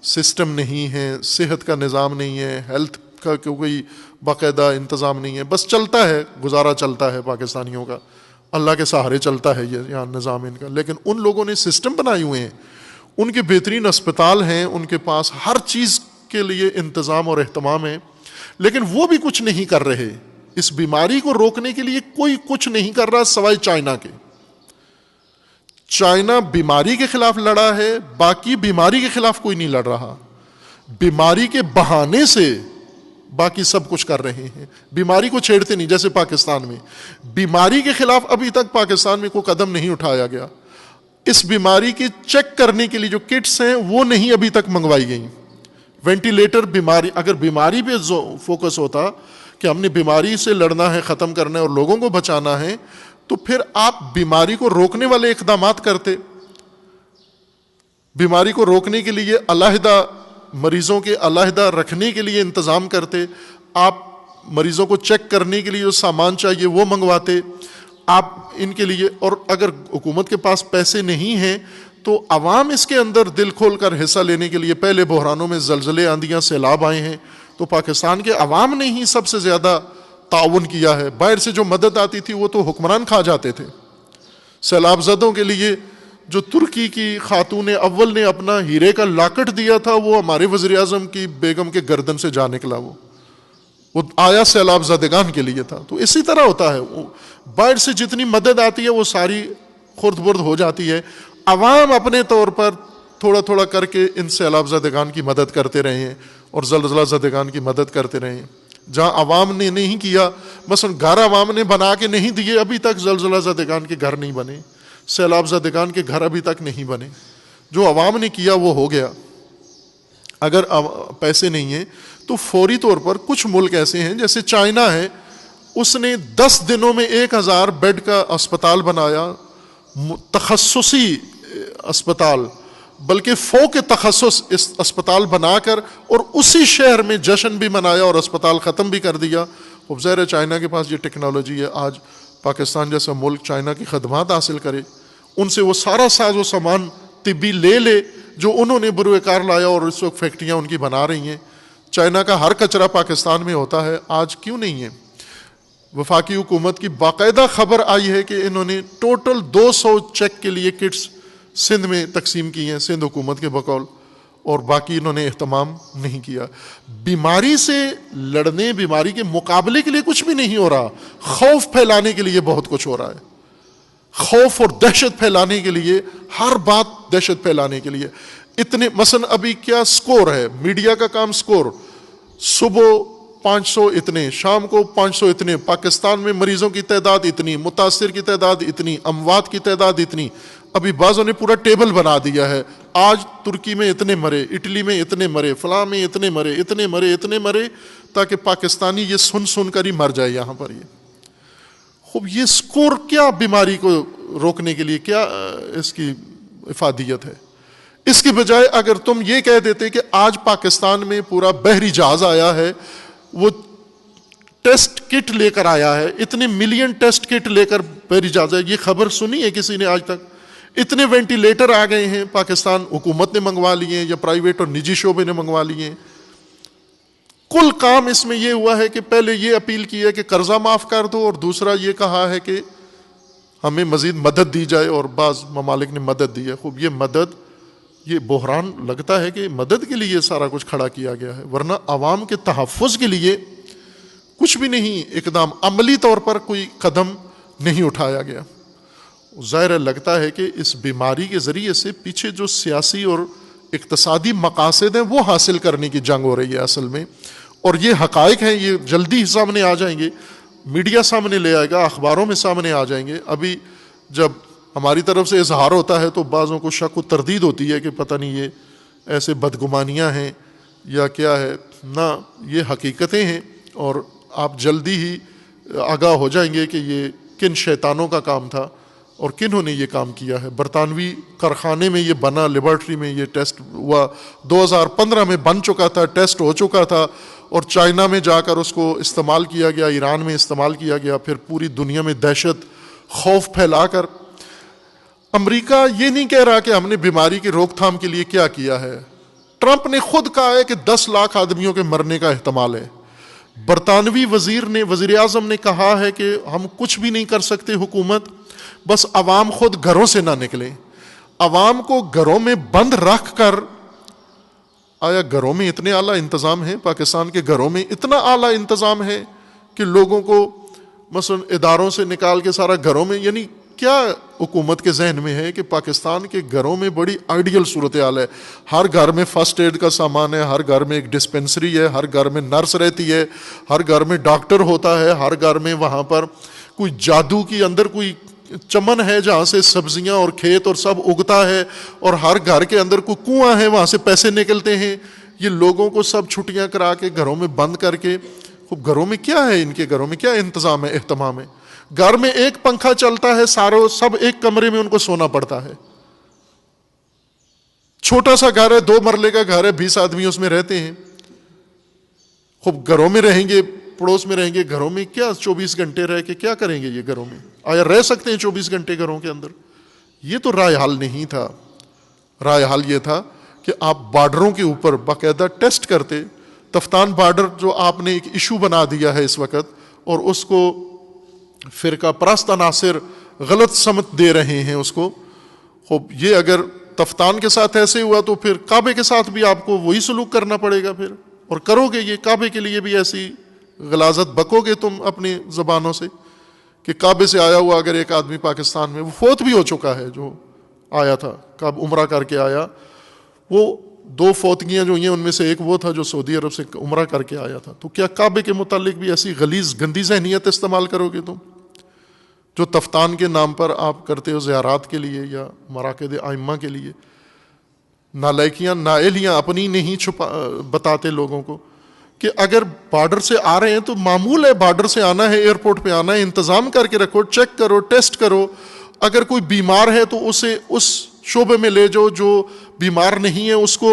سسٹم نہیں ہے، صحت کا نظام نہیں ہے، ہیلتھ کا کوئی باقاعدہ انتظام نہیں ہے، بس چلتا ہے، گزارا چلتا ہے پاکستانیوں کا، اللہ کے سہارے چلتا ہے یہ یہاں نظام ان کا. لیکن ان لوگوں نے سسٹم بنائے ہوئے ہیں، ان کے بہترین اسپتال ہیں، ان کے پاس ہر چیز کے لیے انتظام اور اہتمام ہے، لیکن وہ بھی کچھ نہیں کر رہے. اس بیماری کو روکنے کے لیے کوئی کچھ نہیں کر رہا سوائے چائنا کے. چائنا بیماری کے خلاف لڑا ہے، باقی بیماری کے خلاف کوئی نہیں لڑ رہا. بیماری کے بہانے سے باقی سب کچھ کر رہے ہیں، بیماری کو چھیڑتے نہیں. جیسے پاکستان میں بیماری کے خلاف ابھی تک پاکستان میں کوئی قدم نہیں اٹھایا گیا. اس بیماری کی چیک کرنے کے لیے جو کٹس ہیں وہ نہیں ابھی تک منگوائی گئیں. وینٹیلیٹر، بیماری، اگر بیماری پہ فوکس ہوتا کہ ہم نے بیماری سے لڑنا ہے، ختم کرنا ہے اور لوگوں کو بچانا ہے، تو پھر آپ بیماری کو روکنے والے اقدامات کرتے. بیماری کو روکنے کے لیے علیحدہ مریضوں کے علیحدہ رکھنے کے لیے انتظام کرتے. آپ مریضوں کو چیک کرنے کے لیے جو سامان چاہیے وہ منگواتے آپ ان کے لیے. اور اگر حکومت کے پاس پیسے نہیں ہیں تو عوام اس کے اندر دل کھول کر حصہ لینے کے لیے، پہلے بحرانوں میں زلزلے، آندیاں، سیلاب آئے ہیں تو پاکستان کے عوام نے ہی سب سے زیادہ تعاون کیا ہے. باہر سے جو مدد آتی تھی وہ تو حکمران کھا جاتے تھے. سیلاب زدوں کے لیے جو ترکی کی خاتون اول نے اپنا ہیرے کا لاکٹ دیا تھا، وہ ہمارے وزیر اعظم کی بیگم کے گردن سے جا نکلا. وہ آیا سیلاب زدگان کے لیے تھا. تو اسی طرح ہوتا ہے، باہر سے جتنی مدد آتی ہے وہ ساری خرد برد ہو جاتی ہے. عوام اپنے طور پر تھوڑا تھوڑا کر کے ان سیلاب زدگان کی مدد کرتے رہے ہیں اور زلزلہ زدگان کی مدد کرتے رہے ہیں. جہاں عوام نے نہیں کیا، مثلا گھر عوام نے بنا کے نہیں دیے، ابھی تک زلزلہ زدگان کے گھر نہیں بنے، سیلاب زدگان کے گھر ابھی تک نہیں بنے. جو عوام نے کیا وہ ہو گیا. اگر پیسے نہیں ہیں تو فوری طور پر کچھ ملک ایسے ہیں جیسے چائنا ہے، اس نے 10 دنوں میں 1000 بیڈ کا اسپتال بنایا، تخصصی اسپتال، بلکہ فوق تخصص اس اسپتال بنا کر، اور اسی شہر میں جشن بھی منایا اور اسپتال ختم بھی کر دیا. اب ظاہر ہے چائنا کے پاس یہ ٹیکنالوجی ہے. آج پاکستان جیسا ملک چائنا کی خدمات حاصل کرے، ان سے وہ سارا ساز و سامان طبی لے جو انہوں نے بروئے کار لایا، اور اس وقت فیکٹریاں ان کی بنا رہی ہیں. چائنا کا ہر کچرا پاکستان میں ہوتا ہے، آج کیوں نہیں ہے؟ وفاقی حکومت کی باقاعدہ خبر آئی ہے کہ انہوں نے ٹوٹل 200 چیک کے لیے کٹس سندھ میں تقسیم کی ہیں، سندھ حکومت کے بقول، اور باقی انہوں نے اہتمام نہیں کیا. بیماری سے لڑنے، بیماری کے مقابلے کے لیے کچھ بھی نہیں ہو رہا، خوف پھیلانے کے لیے بہت کچھ ہو رہا ہے. خوف اور دہشت پھیلانے کے لیے، ہر بات دہشت پھیلانے کے لیے. اتنے مثلا ابھی کیا سکور ہے میڈیا کا کام، سکور صبح 500 اتنے، شام کو 500 اتنے، پاکستان میں مریضوں کی تعداد اتنی، متاثر کی تعداد اتنی، اموات کی تعداد اتنی. ابھی بعضوں نے پورا ٹیبل بنا دیا ہے، آج ترکی میں اتنے مرے، اٹلی میں اتنے مرے، فلاں میں اتنے مرے، اتنے مرے، اتنے مرے، تاکہ پاکستانی یہ سن کر ہی مر جائے یہاں پر. خوب یہ سکور کیا بیماری کو روکنے کے لیے، کیا اس کی افادیت ہے؟ اس کے بجائے اگر تم یہ کہہ دیتے کہ آج پاکستان میں پورا بحری جہاز آیا ہے، وہ ٹیسٹ کٹ لے کر آیا ہے، اتنے ملین ٹیسٹ کٹ لے کر بحری جہاز ہے، یہ خبر سنی ہے کسی نے آج تک؟ اتنے وینٹیلیٹر آ گئے ہیں، پاکستان حکومت نے منگوا لیے یا پرائیویٹ اور نجی شعبے نے منگوا لیے. کل کام اس میں یہ ہوا ہے کہ پہلے یہ اپیل کی ہے کہ قرضہ معاف کر دو، اور دوسرا یہ کہا ہے کہ ہمیں مزید مدد دی جائے، اور بعض ممالک نے مدد دی ہے. خوب یہ مدد، یہ بحران لگتا ہے کہ مدد کے لیے سارا کچھ کھڑا کیا گیا ہے، ورنہ عوام کے تحفظ کے لیے کچھ بھی نہیں اقدام، عملی طور پر کوئی قدم نہیں اٹھایا گیا. ظاہر لگتا ہے کہ اس بیماری کے ذریعے سے پیچھے جو سیاسی اور اقتصادی مقاصد ہیں وہ حاصل کرنے کی جنگ ہو رہی ہے اصل میں. اور یہ حقائق ہیں، یہ جلدی سامنے آ جائیں گے، میڈیا سامنے لے آئے گا، اخباروں میں سامنے آ جائیں گے. ابھی جب ہماری طرف سے اظہار ہوتا ہے تو بعضوں کو شک و تردید ہوتی ہے کہ پتہ نہیں یہ ایسے بدگمانیاں ہیں یا کیا ہے. نہ، یہ حقیقتیں ہیں، اور آپ جلدی ہی آگاہ ہو جائیں گے کہ یہ کن شیطانوں کا کام تھا اور کنہوں نے یہ کام کیا ہے. برطانوی کارخانے میں یہ بنا، لیبارٹری میں یہ ٹیسٹ ہوا، 2015 میں بن چکا تھا، ٹیسٹ ہو چکا تھا، اور چائنا میں جا کر اس کو استعمال کیا گیا، ایران میں استعمال کیا گیا، پھر پوری دنیا میں دہشت، خوف پھیلا کر. امریکہ یہ نہیں کہہ رہا کہ ہم نے بیماری کی روک تھام کے لیے کیا کیا ہے. ٹرمپ نے خود کہا ہے کہ 10 لاکھ آدمیوں کے مرنے کا احتمال ہے. برطانوی وزیر اعظم نے کہا ہے کہ ہم کچھ بھی نہیں کر سکتے حکومت، بس عوام خود گھروں سے نہ نکلیں. عوام کو گھروں میں بند رکھ کر، آیا گھروں میں اتنے اعلیٰ انتظام ہیں؟ پاکستان کے گھروں میں اتنا اعلیٰ انتظام ہے کہ لوگوں کو مثلا اداروں سے نکال کے سارا گھروں میں، یعنی کیا حکومت کے ذہن میں ہے کہ پاکستان کے گھروں میں بڑی آئیڈیل صورتحال ہے، ہر گھر میں فرسٹ ایڈ کا سامان ہے، ہر گھر میں ایک ڈسپنسری ہے، ہر گھر میں نرس رہتی ہے، ہر گھر میں ڈاکٹر ہوتا ہے، ہر گھر میں وہاں پر کوئی جادو کی اندر کوئی چمن ہے جہاں سے سبزیاں اور کھیت اور سب اگتا ہے، اور ہر گھر کے اندر کوئی کنواں ہے وہاں سے پیسے نکلتے ہیں. یہ لوگوں کو سب چھٹیاں کرا کے گھروں میں بند کر کے، خوب گھروں میں کیا ہے؟ ان کے گھروں میں کیا انتظام ہے، اہتمام ہے؟ گھر میں ایک پنکھا چلتا ہے، سب ایک کمرے میں ان کو سونا پڑتا ہے. چھوٹا سا گھر ہے، 2 مرلے کا گھر ہے، 20 آدمی اس میں رہتے ہیں. خوب گھروں میں رہیں گے، پڑوس میں رہیں گے، گھروں میں کیا 24 گھنٹے رہ کے کیا کریں گے؟ یہ گھروں میں آیا رہ سکتے ہیں 24 گھنٹے گھروں کے اندر؟ یہ تو رائے حل نہیں تھا. رائے حل یہ تھا کہ آپ بارڈروں کے اوپر باقاعدہ ٹیسٹ کرتے. تفتان بارڈر جو آپ نے ایک ایشو بنا دیا ہے اس وقت، اور اس کو فرقہ پرست عناصر غلط سمت دے رہے ہیں اس کو. خوب یہ اگر تفتان کے ساتھ ایسے ہوا تو پھر کعبے کے ساتھ بھی آپ کو وہی سلوک کرنا پڑے گا پھر. اور کرو گے یہ کعبے کے لیے بھی ایسی غلاظت بکو گے تم اپنی زبانوں سے کہ کعبے سے آیا ہوا اگر ایک آدمی پاکستان میں، وہ فوت بھی ہو چکا ہے جو آیا تھا, کب عمرہ کر کے آیا, وہ 2 فوتگیاں جو ہیں ان میں سے ایک وہ تھا جو سعودی عرب سے عمرہ کر کے آیا تھا. تو کیا کعبے کے متعلق بھی ایسی غلیظ گندی ذہنیت استعمال کرو گے تم, جو تفتان کے نام پر آپ کرتے ہو زیارات کے لیے یا مراکز ائمہ کے لیے؟ نالائکیاں نائلیاں اپنی نہیں بتاتے لوگوں کو کہ اگر بارڈر سے آ رہے ہیں تو معمول ہے بارڈر سے آنا ہے, ایئرپورٹ پہ آنا ہے, انتظام کر کے رکھو, چیک کرو, ٹیسٹ کرو. اگر کوئی بیمار ہے تو اسے اس شعبے میں لے جاؤ, جو بیمار نہیں ہے اس کو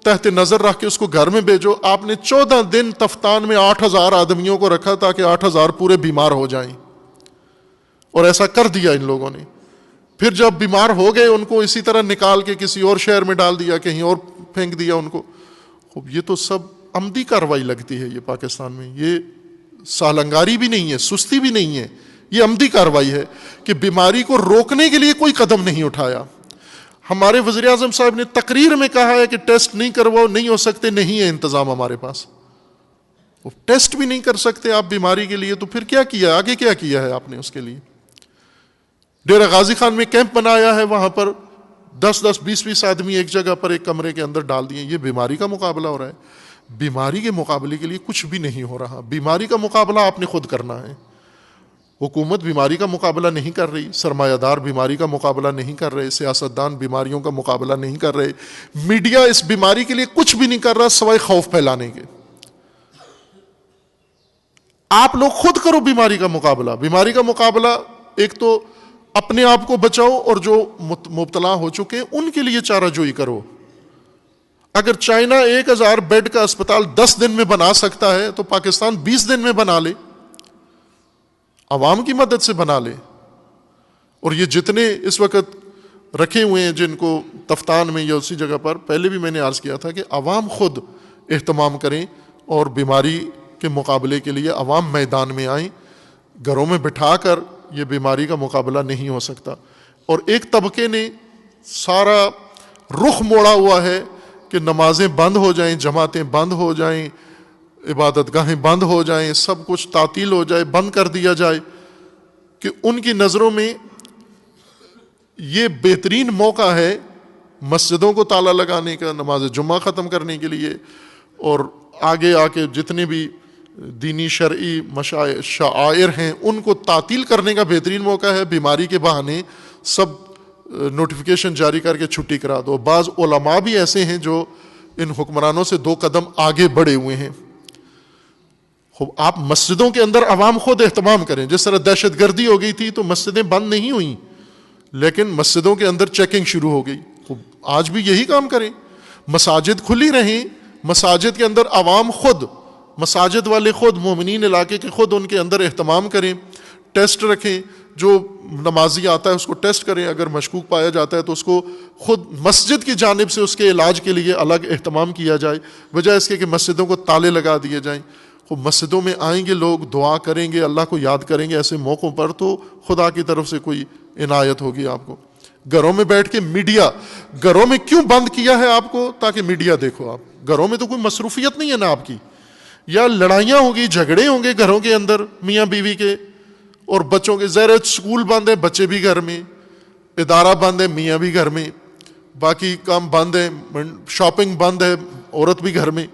تحت نظر رکھ کے اس کو گھر میں بھیجو. آپ نے 14 دن تفتان میں 8000 آدمیوں کو رکھا تاکہ 8000 پورے بیمار ہو جائیں, اور ایسا کر دیا ان لوگوں نے. پھر جب بیمار ہو گئے ان کو اسی طرح نکال کے کسی اور شہر میں ڈال دیا, کہیں اور پھینک دیا ان کو. خوب یہ تو سب عمدی کارروائی لگتی ہے یہ پاکستان میں. یہ سالنگاری بھی نہیں ہے, سستی بھی نہیں ہے, یہ عمدی کارروائی ہے کہ بیماری کو روکنے کے لیے کوئی قدم نہیں اٹھایا. ہمارے وزیر اعظم صاحب نے تقریر میں کہا ہے کہ ٹیسٹ نہیں کرواؤ, نہیں ہو سکتے, نہیں ہے انتظام ہمارے پاس. ٹیسٹ بھی نہیں کر سکتے آپ بیماری کے لیے, تو پھر کیا کیا, آگے کیا کیا ہے آپ نے اس کے لیے؟ ڈیرہ غازی خان میں کیمپ بنایا ہے, وہاں پر 10-10 20-20 آدمی ایک جگہ پر ایک کمرے کے اندر ڈال دیے. یہ بیماری کا مقابلہ ہو رہا ہے؟ بیماری کے مقابلے کے لیے کچھ بھی نہیں ہو رہا. بیماری کا مقابلہ آپ نے خود کرنا ہے. حکومت بیماری کا مقابلہ نہیں کر رہی, سرمایہ دار بیماری کا مقابلہ نہیں کر رہے, سیاستدان بیماریوں کا مقابلہ نہیں کر رہے, میڈیا اس بیماری کے لیے کچھ بھی نہیں کر رہا سوائے خوف پھیلانے کے. آپ لوگ خود کرو بیماری کا مقابلہ. بیماری کا مقابلہ ایک تو اپنے آپ کو بچاؤ, اور جو مبتلا ہو چکے ہیں ان کے لیے چارہ جوئی کرو. اگر چائنا 1000 بیڈ کا اسپتال 10 دن میں بنا سکتا ہے تو پاکستان 20 دن میں بنا لے, عوام کی مدد سے بنا لے. اور یہ جتنے اس وقت رکھے ہوئے ہیں جن کو تفتان میں یا اسی جگہ پر, پہلے بھی میں نے عرض کیا تھا کہ عوام خود اہتمام کریں, اور بیماری کے مقابلے کے لیے عوام میدان میں آئیں. گھروں میں بٹھا کر یہ بیماری کا مقابلہ نہیں ہو سکتا. اور ایک طبقے نے سارا رخ موڑا ہوا ہے کہ نمازیں بند ہو جائیں, جماعتیں بند ہو جائیں, عبادت گاہیں بند ہو جائیں, سب کچھ تعطیل ہو جائے, بند کر دیا جائے, کہ ان کی نظروں میں یہ بہترین موقع ہے مسجدوں کو تالا لگانے کا, نماز جمعہ ختم کرنے کے لیے, اور آگے آ کے جتنے بھی دینی شرعی شعائر ہیں ان کو تعطیل کرنے کا بہترین موقع ہے. بیماری کے بہانے سب نوٹیفیکیشن جاری کر کے چھٹی کرا دو. بعض علماء بھی ایسے ہیں جو ان حکمرانوں سے 2 قدم آگے بڑھے ہوئے ہیں. آپ مسجدوں کے اندر عوام خود اہتمام کریں. جس طرح دہشت گردی ہو گئی تھی تو مسجدیں بند نہیں ہوئیں, لیکن مسجدوں کے اندر چیکنگ شروع ہو گئی. آج بھی یہی کام کریں, مساجد کھلی رہیں, مساجد کے اندر عوام خود, مساجد والے خود, مومنین علاقے کے خود ان کے اندر اہتمام کریں, ٹیسٹ رکھیں, جو نمازی آتا ہے اس کو ٹیسٹ کریں, اگر مشکوک پایا جاتا ہے تو اس کو خود مسجد کی جانب سے اس کے علاج کے لیے الگ اہتمام کیا جائے, بجائے اس کے کہ مسجدوں کو تالے لگا دیے جائیں. مسجدوں میں آئیں گے لوگ, دعا کریں گے, اللہ کو یاد کریں گے ایسے موقعوں پر, تو خدا کی طرف سے کوئی عنایت ہوگی آپ کو. گھروں میں بیٹھ کے میڈیا, گھروں میں کیوں بند کیا ہے آپ کو؟ تاکہ میڈیا دیکھو. آپ گھروں میں تو کوئی مصروفیت نہیں ہے نا آپ کی, یا لڑائیاں ہوں گی, جھگڑے ہوں گے گھروں کے اندر میاں بیوی کے, اور بچوں کے زیر سکول بند ہے, بچے بھی گھر میں, ادارہ بند ہے, میاں بھی گھر میں, باقی کام بند ہے, شاپنگ بند ہے, عورت بھی گھر میں.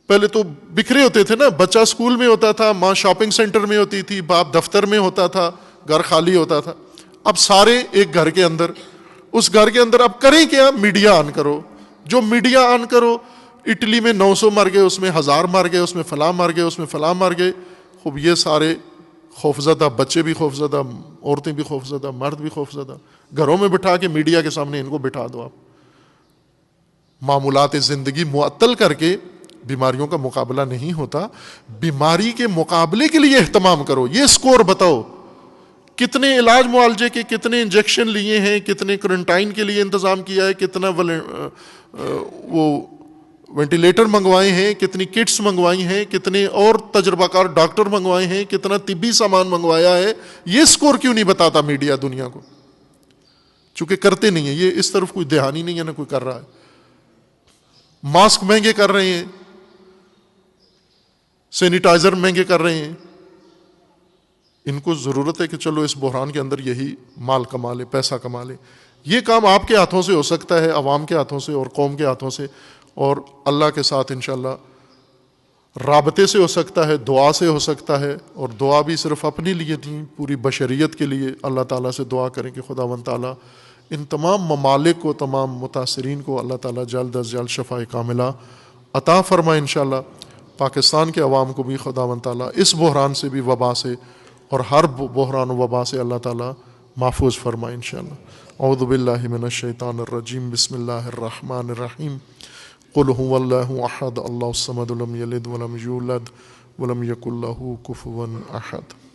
پہلے تو بکھرے ہوتے تھے نا, بچہ سکول میں ہوتا تھا, ماں شاپنگ سینٹر میں ہوتی تھی, باپ دفتر میں ہوتا تھا, گھر خالی ہوتا تھا. اب سارے ایک گھر کے اندر, اس گھر کے اندر اب کریں کیا؟ میڈیا آن کرو. جو میڈیا آن کرو, اٹلی میں 900 مر گئے, اس میں 1000 مر گئے, اس میں فلاں مر گئے, اس میں فلاں مر گئے. خوب یہ سارے خوفزدہ, بچے بھی خوفزدہ, عورتیں بھی خوفزدہ, مرد بھی خوفزدہ. گھروں میں بٹھا کے میڈیا کے سامنے ان کو بٹھا دو. آپ معمولات زندگی معطل کر کے بیماریوں کا مقابلہ نہیں ہوتا. بیماری کے مقابلے کے لیے اہتمام کرو. یہ سکور بتاؤ, کتنے علاج معالجے کے, کتنے انجیکشن لیے ہیں, کتنے کرنٹائن کے لیے انتظام کیا ہے, کتنا وہ وینٹیلیٹر منگوائے ہیں, کتنی کٹس منگوائی ہیں, کتنے اور تجربہ کار ڈاکٹر منگوائے ہیں, کتنا طبی سامان منگوایا ہے. یہ سکور کیوں نہیں بتاتا میڈیا دنیا کو؟ چونکہ کرتے نہیں ہیں, یہ اس طرف کوئی دھیان ہی نہیں ہے, نہ کوئی کر رہا ہے. ماسک مہنگے کر رہے ہیں, سینیٹائزر مہنگے کر رہے ہیں. ان کو ضرورت ہے کہ چلو اس بحران کے اندر یہی مال کما لے, پیسہ کما لے. یہ کام آپ کے ہاتھوں سے ہو سکتا ہے، عوام کے ہاتھوں سے اور قوم کے ہاتھوں سے، اور اللہ کے ساتھ انشاءاللہ رابطے سے ہو سکتا ہے، دعا سے ہو سکتا ہے، اور دعا بھی صرف اپنے لیے نہیں، پوری بشریت کے لیے اللہ تعالیٰ سے دعا کریں کہ خداوند تعالیٰ ان تمام ممالک کو، تمام متاثرین کو اللہ تعالیٰ جلد از جلد شفاء کاملہ عطا فرمائے انشاءاللہ۔ پاکستان کے عوام کو بھی خداوند تعالیٰ اس بحران سے بھی، وبا سے اور ہر بحران و وبا سے اللہ تعالیٰ محفوظ فرمائے انشاءاللہ۔ اعوذ باللہ من الشیطان الرجیم، بسم اللہ الرحمن الرحیم۔ قل هو اللہ احد اللہ الصمد لم یلد ولم یولد ولم یکن لہ کفوا احد۔